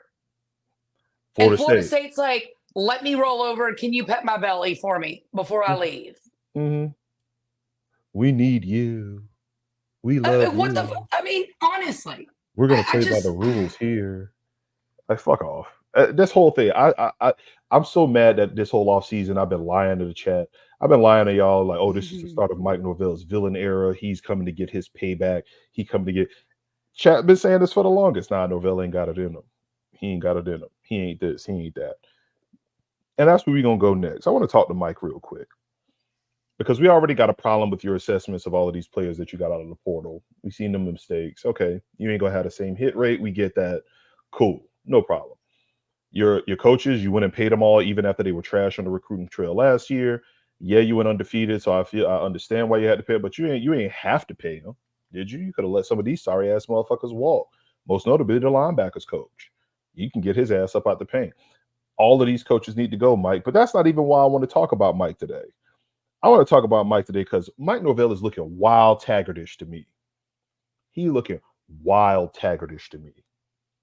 Florida State's like, let me roll over. Can you pet my belly for me before I leave? We need you. We love you. I mean, honestly. We're going to play by the rules here. Like, fuck off. This whole thing, I'm so mad that this whole offseason I've been lying to the chat. I've been lying to y'all like, oh, this is the start of Mike Norvell's villain era. He's coming to get his payback. He coming to get... Chat been saying this for the longest. Nah, Norvell ain't got it in him. He ain't got it in him. He ain't this. He ain't that. And that's where we're going to go next. I want to talk to Mike real quick. Because we already got a problem with your assessments of all of these players that you got out of the portal. We've seen them mistakes. Okay, you ain't going to have the same hit rate. We get that. Cool. No problem. Your coaches, you went and paid them all even after they were trash on the recruiting trail last year. Yeah, you went undefeated, so I understand why you had to pay, but you ain't have to pay them, did you? You could have let some of these sorry ass motherfuckers walk. Most notably the linebackers coach. You can get his ass up out the paint. All of these coaches need to go, Mike. But that's not even why I want to talk about Mike today. I want to talk about Mike today because Mike Norvell is looking wild Taggartish to me. He looking wild Taggartish to me.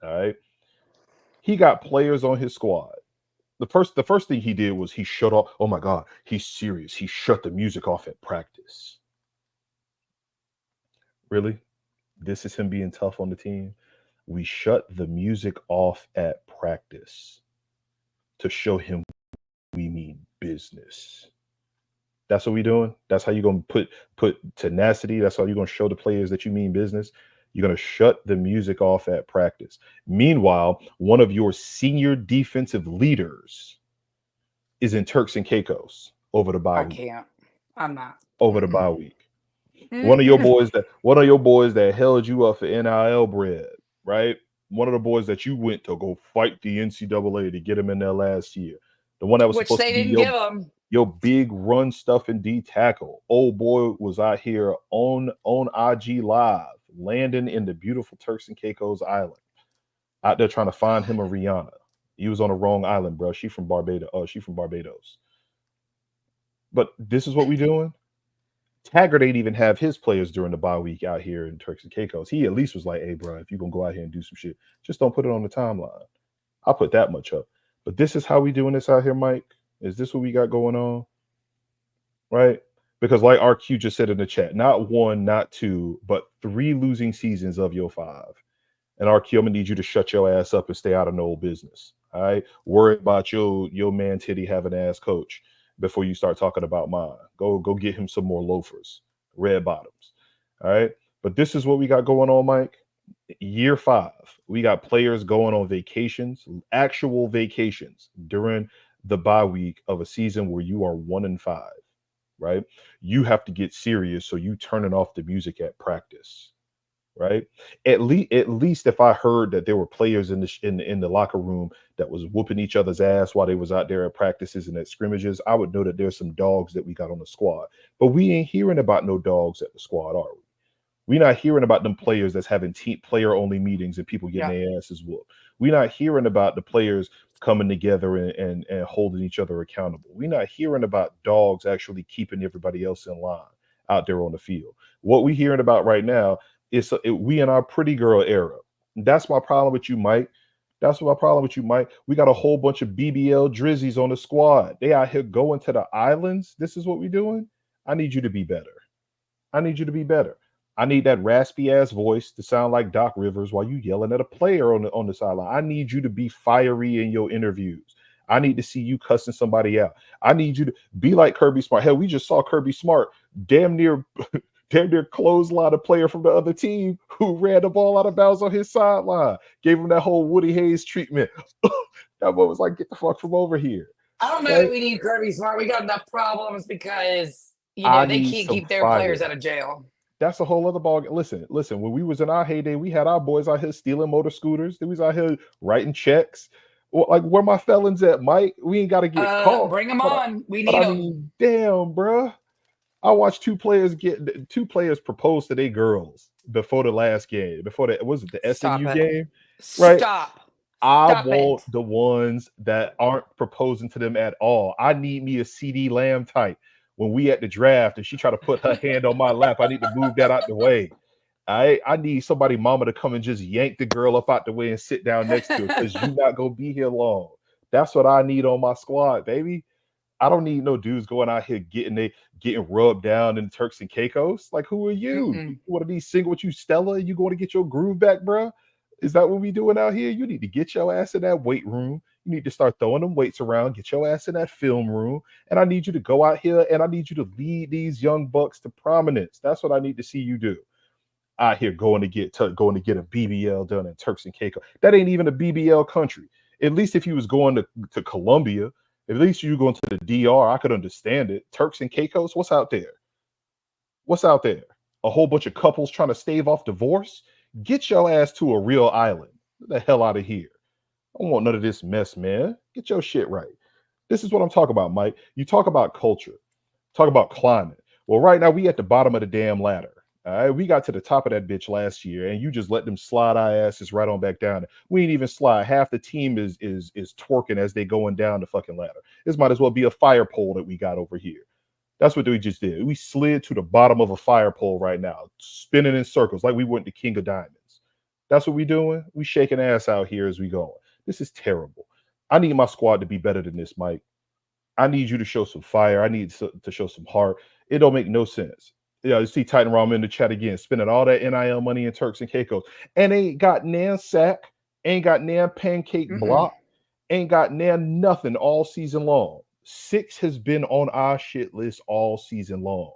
All right. He got players on his squad. The first thing he did was he shut off. Oh my God, he's serious. He shut the music off at practice. Really? This is him being tough on the team? We shut the music off at practice to show him we mean business. That's what we doing? That's how you're going to put tenacity? That's how you're going to show the players that you mean business? You're going to shut the music off at practice. Meanwhile, one of your senior defensive leaders is in Turks and Caicos over the bye week. I can't. I'm not. Over the bye week. One of your boys that held you up for NIL bread, right? One of the boys that you went to go fight the NCAA to get him in there last year. The one that was supposed to be your big run stuff and D tackle. Old boy was out here on IG Live, landing in the beautiful Turks and Caicos Island, out there trying to find him a Rihanna. He was on the wrong island, bro. She's from Barbados. But this is what we doing. Taggart ain't even have his players during the bye week out here in Turks and Caicos. He at least was like, hey, bro, if you're going to go out here and do some shit, just don't put it on the timeline. I'll put that much up. But this is how we doing this out here, Mike. Is this what we got going on? Right? Because like RQ just said in the chat, not one, not two, but 3 losing seasons of your 5. And RQ, I'm going to need you to shut your ass up and stay out of no business. All right? Worry about your man titty having ass coach before you start talking about mine. Go get him some more loafers, red bottoms. All right? But this is what we got going on, Mike. Year 5, we got players going on vacations, actual vacations during the bye week of a season where you are 1-5, right? You have to get serious, so you turning off the music at practice, right? At least if I heard that there were players in the locker room that was whooping each other's ass while they was out there at practices and at scrimmages, I would know that there's some dogs that we got on the squad. But we ain't hearing about no dogs at the squad, are we? We're not hearing about them players that's having player-only meetings and people getting their asses whooped. We're not hearing about the players coming together and holding each other accountable. We're not hearing about dogs actually keeping everybody else in line out there on the field. What we're hearing about right now is we in our pretty girl era. That's my problem with you, Mike. That's my problem with you, Mike. We got a whole bunch of BBL drizzies on the squad. They out here going to the islands. This is what we doing. I need you to be better. I need you to be better. I need that raspy ass voice to sound like Doc Rivers while you yelling at a player on the sideline. I need you to be fiery in your interviews. I need to see you cussing somebody out. I need you to be like Kirby Smart. Hell, we just saw Kirby Smart damn near clothesline a player from the other team who ran the ball out of bounds on his sideline. Gave him that whole Woody Hayes treatment. That boy was like, get the fuck from over here. I don't know Right? if we need Kirby Smart. We got enough problems because, I they need can't some keep their fire. players out of jail. That's a whole other ball. Listen. When we was in our heyday, we had our boys out here stealing motor scooters. They was out here writing checks. Well, like, where my felons at, Mike? We ain't got to get caught. Bring them on. We But need I them. mean, damn, bruh. I watched two players propose to their girls before the last game. Before that, was it the Stop SMU it. game? Right. Stop. I Stop want it. the ones that aren't proposing to them at all. I need me a CD Lamb type. When we at the draft and she try to put her hand on my lap, I need to move that out the way. I need somebody mama to come and just yank the girl up out the way and sit down next to her because you're not gonna be here long. That's what I need on my squad, baby. I don't need no dudes going out here getting rubbed down in Turks and Caicos. Like, who are you? Mm-mm. You want to be single with you, Stella? You going to get your groove back, bruh? Is that what we doing out here? You need to get your ass in that weight room. You need to start throwing them weights around. Get your ass in that film room. And I need you to go out here and I need you to lead these young bucks to prominence. That's what I need to see you do. Out here going to get a BBL done in Turks and Caicos. That ain't even a BBL country. At least if you was going to Colombia, at least you going to the DR, I could understand it. Turks and Caicos, what's out there? What's out there? A whole bunch of couples trying to stave off divorce? Get your ass to a real island. Get the hell out of here. I don't want none of this mess, man. Get your shit right. This is what I'm talking about, Mike. You talk about culture, talk about climate. Well, right now we at the bottom of the damn ladder. All right, we got to the top of that bitch last year, and you just let them slide our asses right on back down. We ain't even slide. Half the team is twerking as they going down the fucking ladder. This might as well be a fire pole that we got over here. That's what we just did. We slid to the bottom of a fire pole right now, spinning in circles like we weren't the king of diamonds. That's what we doing. We shaking ass out here as we going. This is terrible. I need my squad to be better than this, Mike. I need you to show some fire. I need to show some heart. It don't make no sense. Yeah, you see Titan Rom in the chat again, spending all that NIL money in Turks and Caicos, and ain't got nan sack, ain't got nan pancake block, ain't got nan nothing all season long. 6 has been on our shit list all season long,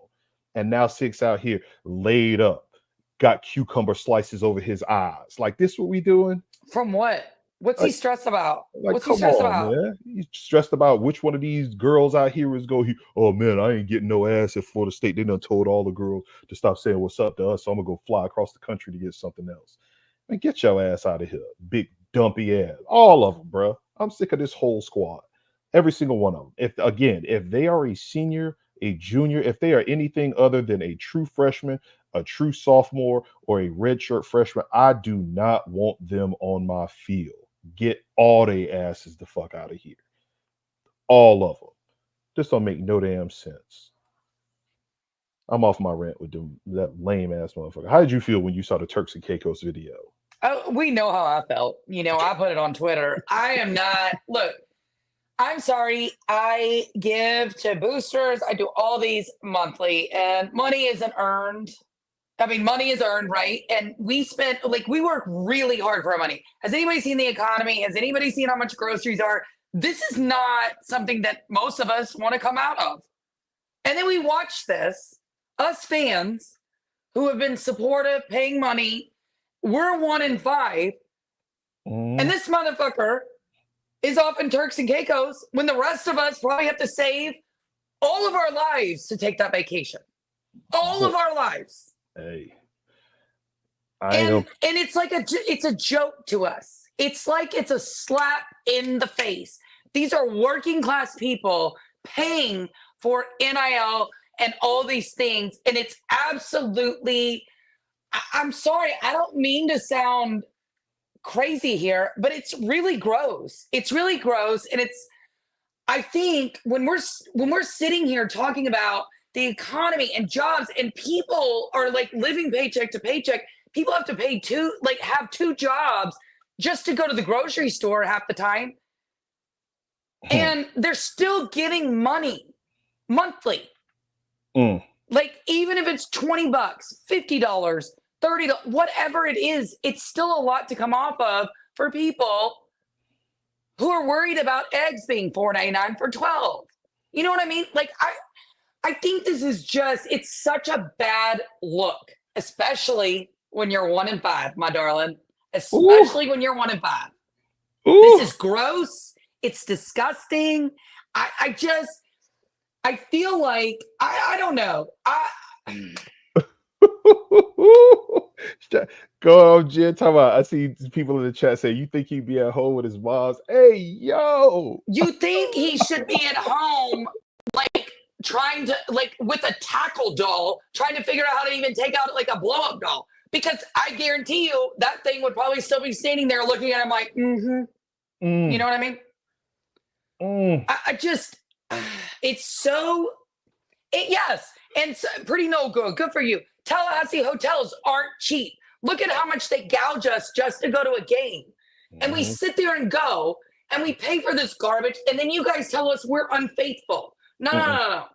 and now 6 out here laid up, got cucumber slices over his eyes. Like, this what we doing? From what? What's he stressed about? Like, What's come he stressed on, about? man. He's stressed about which one of these girls out here is going. Oh man, I ain't getting no ass at Florida State. They done told all the girls to stop saying what's up to us. So I'm gonna go fly across the country to get something else. Man, get your ass out of here, big dumpy ass. All of them, bro. I'm sick of this whole squad. Every single one of them. If they are a senior, a junior, if they are anything other than a true freshman, a true sophomore, or a redshirt freshman, I do not want them on my field. Get all they asses the fuck out of here. All of them. This don't make no damn sense. I'm off my rant with that lame ass motherfucker. How did you feel when you saw the Turks and Caicos video? Oh, we know how I felt. I put it on Twitter. I am not. Look, I'm sorry. I give to boosters. I do all these monthly, and money isn't earned. I mean, money is earned, right? And we work really hard for our money. Has anybody seen the economy? Has anybody seen how much groceries are? This is not something that most of us want to come out of. And then we watch this, us fans who have been supportive, paying money, we're 1 in 5. And this motherfucker is off in Turks and Caicos when the rest of us probably have to save all of our lives to take that vacation. All of our lives. Hey, and it's like it's a joke to us. It's like it's a slap in the face. These are working class people paying for NIL and all these things, and it's absolutely. I'm sorry, I don't mean to sound crazy here, but it's really gross. It's really gross, and it's. I think when we're sitting here talking about the economy and jobs, and people are like living paycheck to paycheck. People have to have 2 jobs just to go to the grocery store half the time. And they're still getting money monthly. Like, even if it's $20, $50, $30, whatever it is, it's still a lot to come off of for people who are worried about eggs being $4.99 for 12. You know what I mean? Like, I think this is just, it's such a bad look, especially when you're 1-5, my darling. Especially when you're 1-5. This is gross. It's disgusting. I feel like, I don't know. Go on, Jen. Talk about. I see people in the chat say, "You think he'd be at home with his moms?" Hey, yo. You think he should be at home, like, trying to, like, with a tackle doll, trying to figure out how to even take out, like, a blow-up doll. Because I guarantee you that thing would probably still be standing there looking at him like, You know what I mean? I just, it's so, yes, and so, pretty no good. Good for you. Tallahassee hotels aren't cheap. Look at how much they gouge us just to go to a game. And we sit there and go, and we pay for this garbage, and then you guys tell us we're unfaithful. No.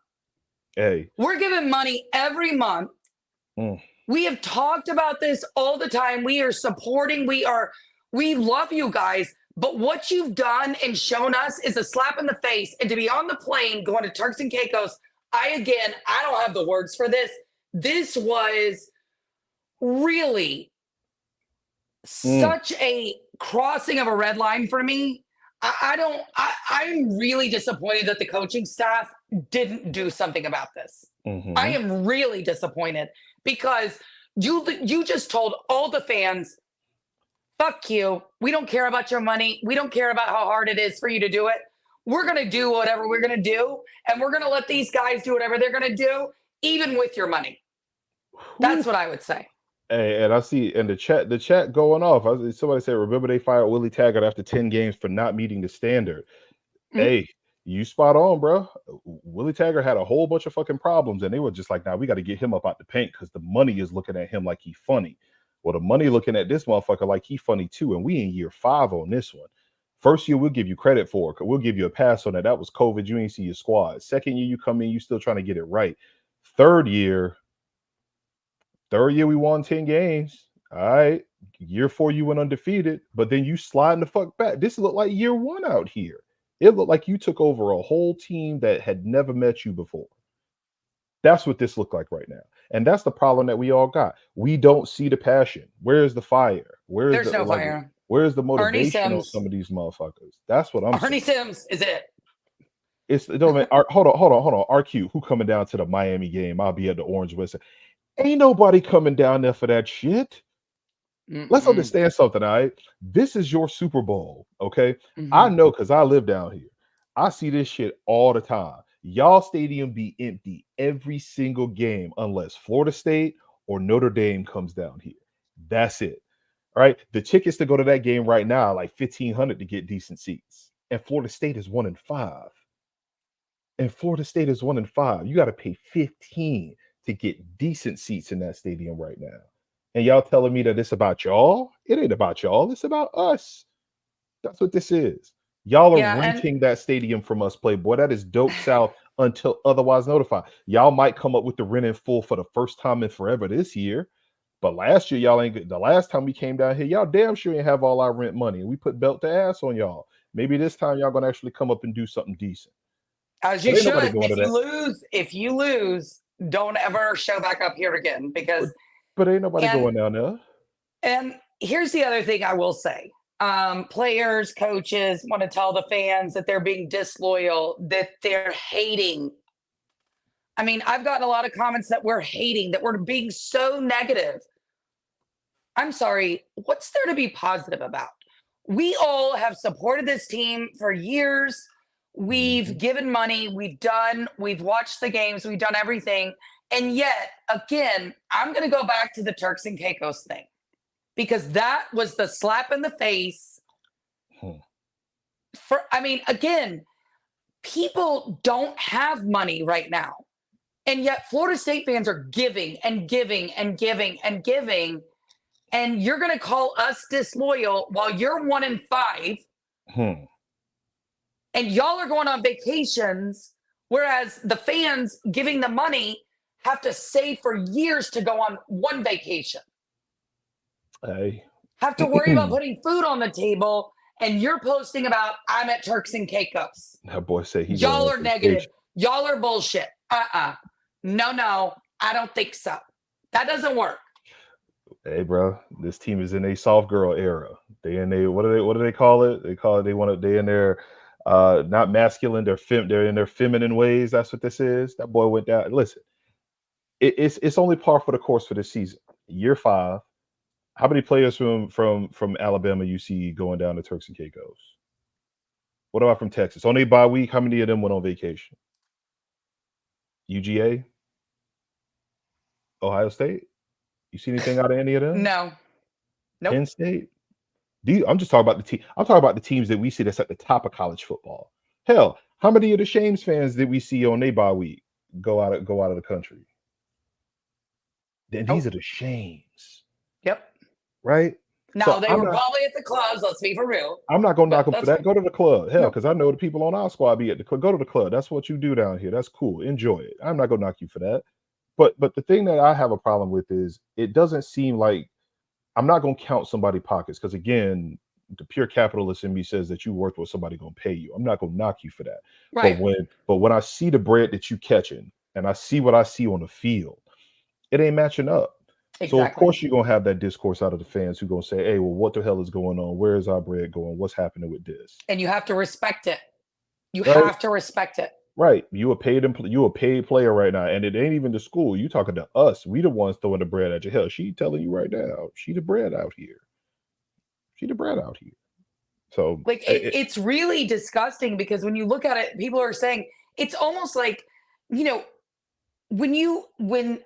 Hey. We're giving money every month. We have talked about this all the time. We are supporting. We love you guys. But what you've done and shown us is a slap in the face. And to be on the plane going to Turks and Caicos, I don't have the words for this. This was really such a crossing of a red line for me. I'm really disappointed that the coaching staff didn't do something about this. I am really disappointed because you just told all the fans, fuck you. We don't care about your money. We don't care about how hard it is for you to do it. We're going to do whatever we're going to do. And we're going to let these guys do whatever they're going to do, even with your money. That's what I would say. Hey, and I see in the chat going off. Somebody said, remember they fired Willie Taggart after 10 games for not meeting the standard. Hey, you spot on, bro. Willie Taggart had a whole bunch of fucking problems, and they were just like, nah, we got to get him up out the paint because the money is looking at him like he funny. Well, the money looking at this motherfucker like he funny too, and we in year 5 on this one. First year, we'll give you credit for it. We'll give you a pass on that. That was COVID. You ain't see your squad. Second year, you come in, you still trying to get it right. Third year, we won 10 games. All right. Year 4, you went undefeated, but then you sliding the fuck back. This looked like year 1 out here. It looked like you took over a whole team that had never met you before. That's what this looked like right now. And that's the problem that we all got. We don't see the passion. Where's the fire? There's no fire. Where's the motivation on some of these motherfuckers? That's what I'm saying. Ernie Sims is it. Hold on. RQ, who coming down to the Miami game? I'll be at the Orange West. Ain't nobody coming down there for that shit. Let's understand something, all right? This is your Super Bowl, okay? I know because I live down here. I see this shit all the time. Y'all stadium be empty every single game unless Florida State or Notre Dame comes down here. That's it. All right. The tickets to go to that game right now are like $1,500 to get decent seats. And Florida State is 1-5. You got to pay $15 to get decent seats in that stadium right now. And y'all telling me that it's about y'all? It ain't about y'all. It's about us. That's what this is. Y'all are renting that stadium from us, Playboy. That is dope south until otherwise notified. Y'all might come up with the rent in full for the first time in forever this year. But last year, y'all ain't. The last time we came down here, y'all damn sure ain't have all our rent money. We put belt to ass on y'all. Maybe this time y'all gonna actually come up and do something decent. As you should. If you lose, don't ever show back up here again because. But ain't nobody going down there. And here's the other thing I will say. Players, coaches want to tell the fans that they're being disloyal, that they're hating. I mean, I've gotten a lot of comments that we're hating, that we're being so negative. I'm sorry. What's there to be positive about? We all have supported this team for years. We've given money. We've watched the games. We've done everything. And yet, again, I'm going to go back to the Turks and Caicos thing. Because that was the slap in the face. Again, people don't have money right now. And yet Florida State fans are giving and giving and giving and giving. and you're going to call us disloyal while you're 1-5, Hmm. and y'all are going on vacations, whereas the fans giving the money have to save for years to go on one vacation. Hey. Have to worry about putting food on the table, and you're posting about I'm at Turks and Caicos. That boy say he Y'all going are on negative. vacation. Y'all are bullshit. No, I don't think so. That doesn't work. Hey, bro, this team is in a soft girl era. They in a what do they call it? They in their not masculine, they're in their feminine ways. That's what this is. That boy went down. Listen, it's only par for the course for this season. Year 5. How many players from Alabama you see going down to Turks and Caicos? What about from Texas? On a bye week, how many of them went on vacation? UGA, Ohio State. You see anything out of any of them? No. Nope. Penn State. I'm just talking about the team. I'm talking about the teams that we see that's at the top of college football. Hell, how many of the Shames fans did we see on their bye week go out of the country? Then these are the Shames, Yep. right? Now So they were probably at the clubs. Let's be for real. I'm not gonna knock them for that's that. Go to the club, hell, No. because I know the people on our squad be at the club. Go to the club. That's what you do down here. That's cool. Enjoy it. I'm not gonna knock you for that. But the thing that I have a problem with is it doesn't seem like I'm not gonna count somebody pockets because again, the pure capitalist in me says that you worth what somebody gonna pay you. I'm not gonna knock you for that. Right. But when I see the bread that you catching and I see what I see on the field, it ain't matching up. Exactly. So of course you're gonna have that discourse out of the fans who gonna say, "Hey, well, what the hell is going on? Where is our bread going? What's happening with this?" And you have to respect it. You Right. have to respect it. Right, you a paid player right now, and it ain't even the school. You talking to us? We the ones throwing the bread at you. Hell, she telling you right now, she the bread out here. She the bread out here. So Like it's really disgusting because when you look at it, people are saying it's almost like, when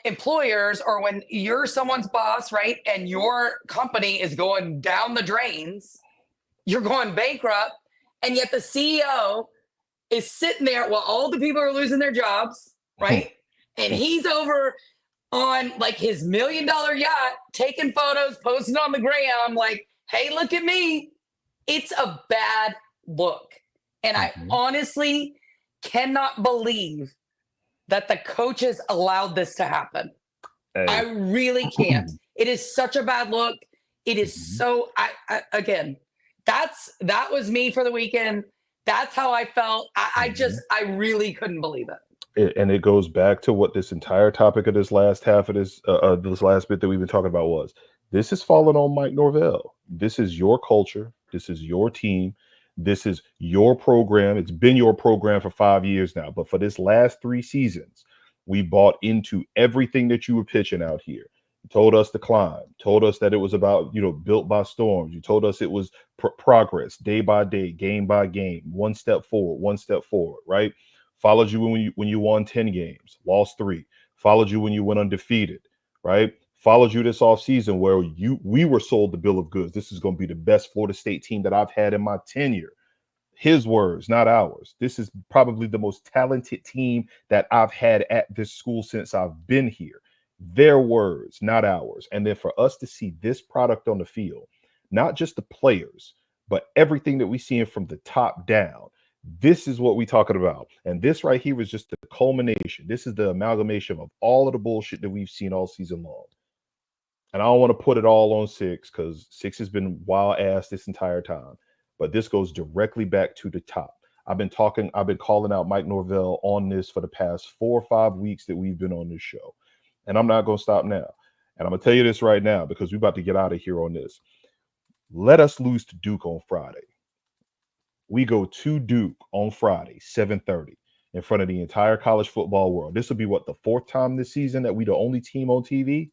employers or when you're someone's boss, right, and your company is going down the drains, you're going bankrupt, and yet the CEO is sitting there while all the people are losing their jobs, right? And he's over on like his $1 million yacht, taking photos, posting on the gram, like, hey, look at me. It's a bad look. And I honestly cannot believe that the coaches allowed this to happen. Hey. I really can't. It is such a bad look. It is so, again, that was me for the weekend. That's how I felt. I really couldn't believe it. And it goes back to what this entire topic of this last half of this last bit that we've been talking about was. This is falling on Mike Norvell. This is your culture. This is your team. This is your program. It's been your program for 5 years now. But for this last 3 seasons, we bought into everything that you were pitching out here. You told us to climb. Told us that it was about, built by storms. You told us it was progress, day by day, game by game, one step forward, right? Followed you when you won 10 games, lost 3. Followed you when you went undefeated, right? Followed you this offseason where we were sold the bill of goods. This is going to be the best Florida State team that I've had in my tenure. His words, not ours. This is probably the most talented team that I've had at this school since I've been here. Their words, not ours. And then for us to see this product on the field, not just the players, but everything that we see from the top down, this is what we're talking about. And this right here is just the culmination. This is the amalgamation of all of the bullshit that we've seen all season long. And I don't want to put it all on 6 because 6 has been wild ass this entire time. But this goes directly back to the top. I've been calling out Mike Norvell on this for the past 4 or 5 weeks that we've been on this show. And I'm not going to stop now. And I'm going to tell you this right now because we're about to get out of here on this. Let us lose to Duke on Friday. We go to Duke on Friday, 7:30, in front of the entire college football world. This will be the 4th time this season that we the only team on TV.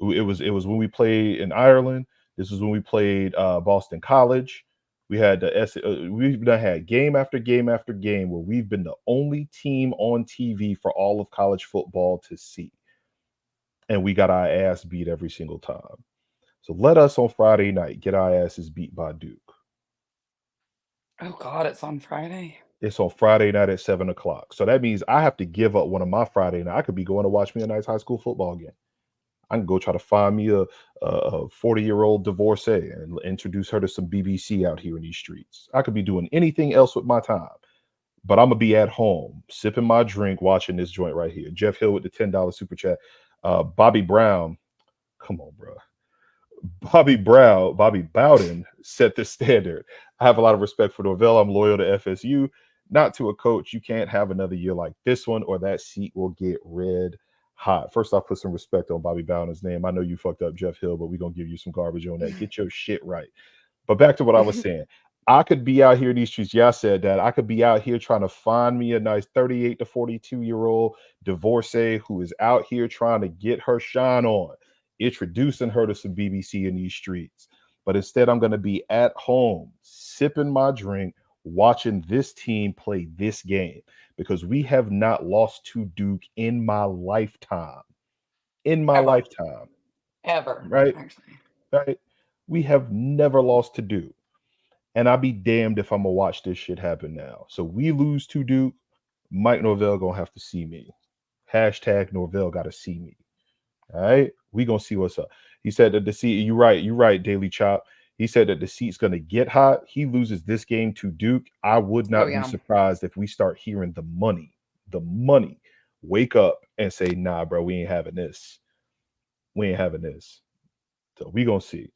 It was when we played in Ireland. This was when we played Boston College. We had we've had game after game after game where we've been the only team on TV for all of college football to see. And we got our ass beat every single time. So let us on Friday night get our asses beat by Duke. Oh God, it's on Friday. It's on Friday night at 7:00. So that means I have to give up one of my Friday night. I could be going to watch me a nice high school football game. I can go try to find me a 40-year-old divorcee and introduce her to some BBC out here in these streets. I could be doing anything else with my time, but I'm gonna be at home sipping my drink, watching this joint right here. Jeff Hill with the $10 super chat. Bobby Brown, come on, bro. Bobby Bowden set the standard. I have a lot of respect for Norvell. I'm loyal to FSU, not to a coach. You can't have another year like this one, or that seat will get red hot. First off, put some respect on Bobby Bowden's name. I know you fucked up Jeff Hill, but we're gonna give you some garbage on that. Get your shit right. But back to what I was saying. I could be out here in these streets. Yeah, I said that. I could be out here trying to find me a nice 38 to 42-year-old divorcee who is out here trying to get her shine on, introducing her to some BBC in these streets. But instead, I'm going to be at home, sipping my drink, watching this team play this game, because we have not lost to Duke in my lifetime. In my lifetime. Ever. Right? Actually. Right? We have never lost to Duke. And I'll be damned if I'm going to watch this shit happen now. So we lose to Duke, Mike Norvell going to have to see me. Hashtag Norvell got to see me. All right? We going to see what's up. He said that the seat, you're right, Daily Chop. He said that the seat's going to get hot. He loses this game to Duke. I would not be surprised if we start hearing the money, wake up and say, nah, bro, we ain't having this. We ain't having this. So we going to see.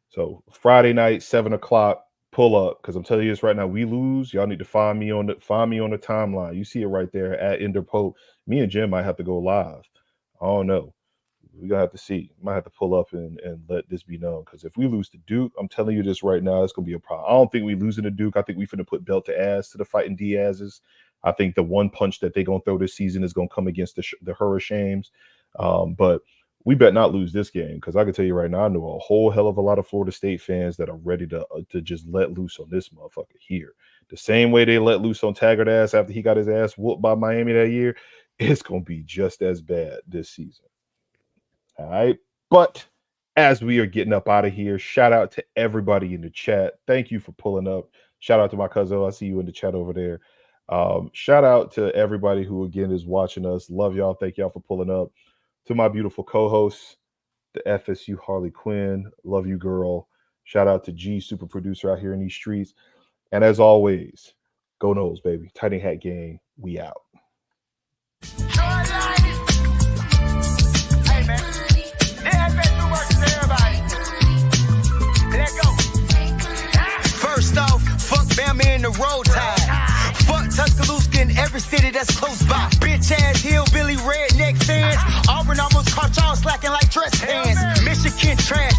So Friday night, 7 o'clock, pull up, because I'm telling you this right now. We lose. Y'all need to find me on the timeline. You see it right there at Enderpope. Me and Jim might have to go live. I don't know. We're gonna have to see. Might have to pull up and let this be known. Because if we lose to Duke, I'm telling you this right now, it's gonna be a problem. I don't think we losing to Duke. I think we finna put belt to ass to the fighting Diaz's. I think the one punch that they gonna throw this season is gonna come against the Hurricanes. But we bet not lose this game, because I can tell you right now, I know a whole hell of a lot of Florida State fans that are ready to just let loose on this motherfucker here. The same way they let loose on Taggart ass after he got his ass whooped by Miami that year, it's going to be just as bad this season. All right. But as we are getting up out of here, shout out to everybody in the chat. Thank you for pulling up. Shout out to my cousin. I see you in the chat over there. Shout out to everybody who, again, is watching us. Love y'all. Thank y'all for pulling up. To my beautiful co-host, the FSU Harley Quinn. Love you, girl. Shout out to G, super producer out here in these streets. And as always, go Noles, baby. Tiny Hat Gang, we out. Hey, man. FSU works for everybody. Let's go. First off, fuck Bama in the Roll Tide. Fuck Tuscaloosa in every city that's close by. Bitch ass hillbilly redneck fans. Auburn almost caught y'all slacking like dress pants. Michigan trash.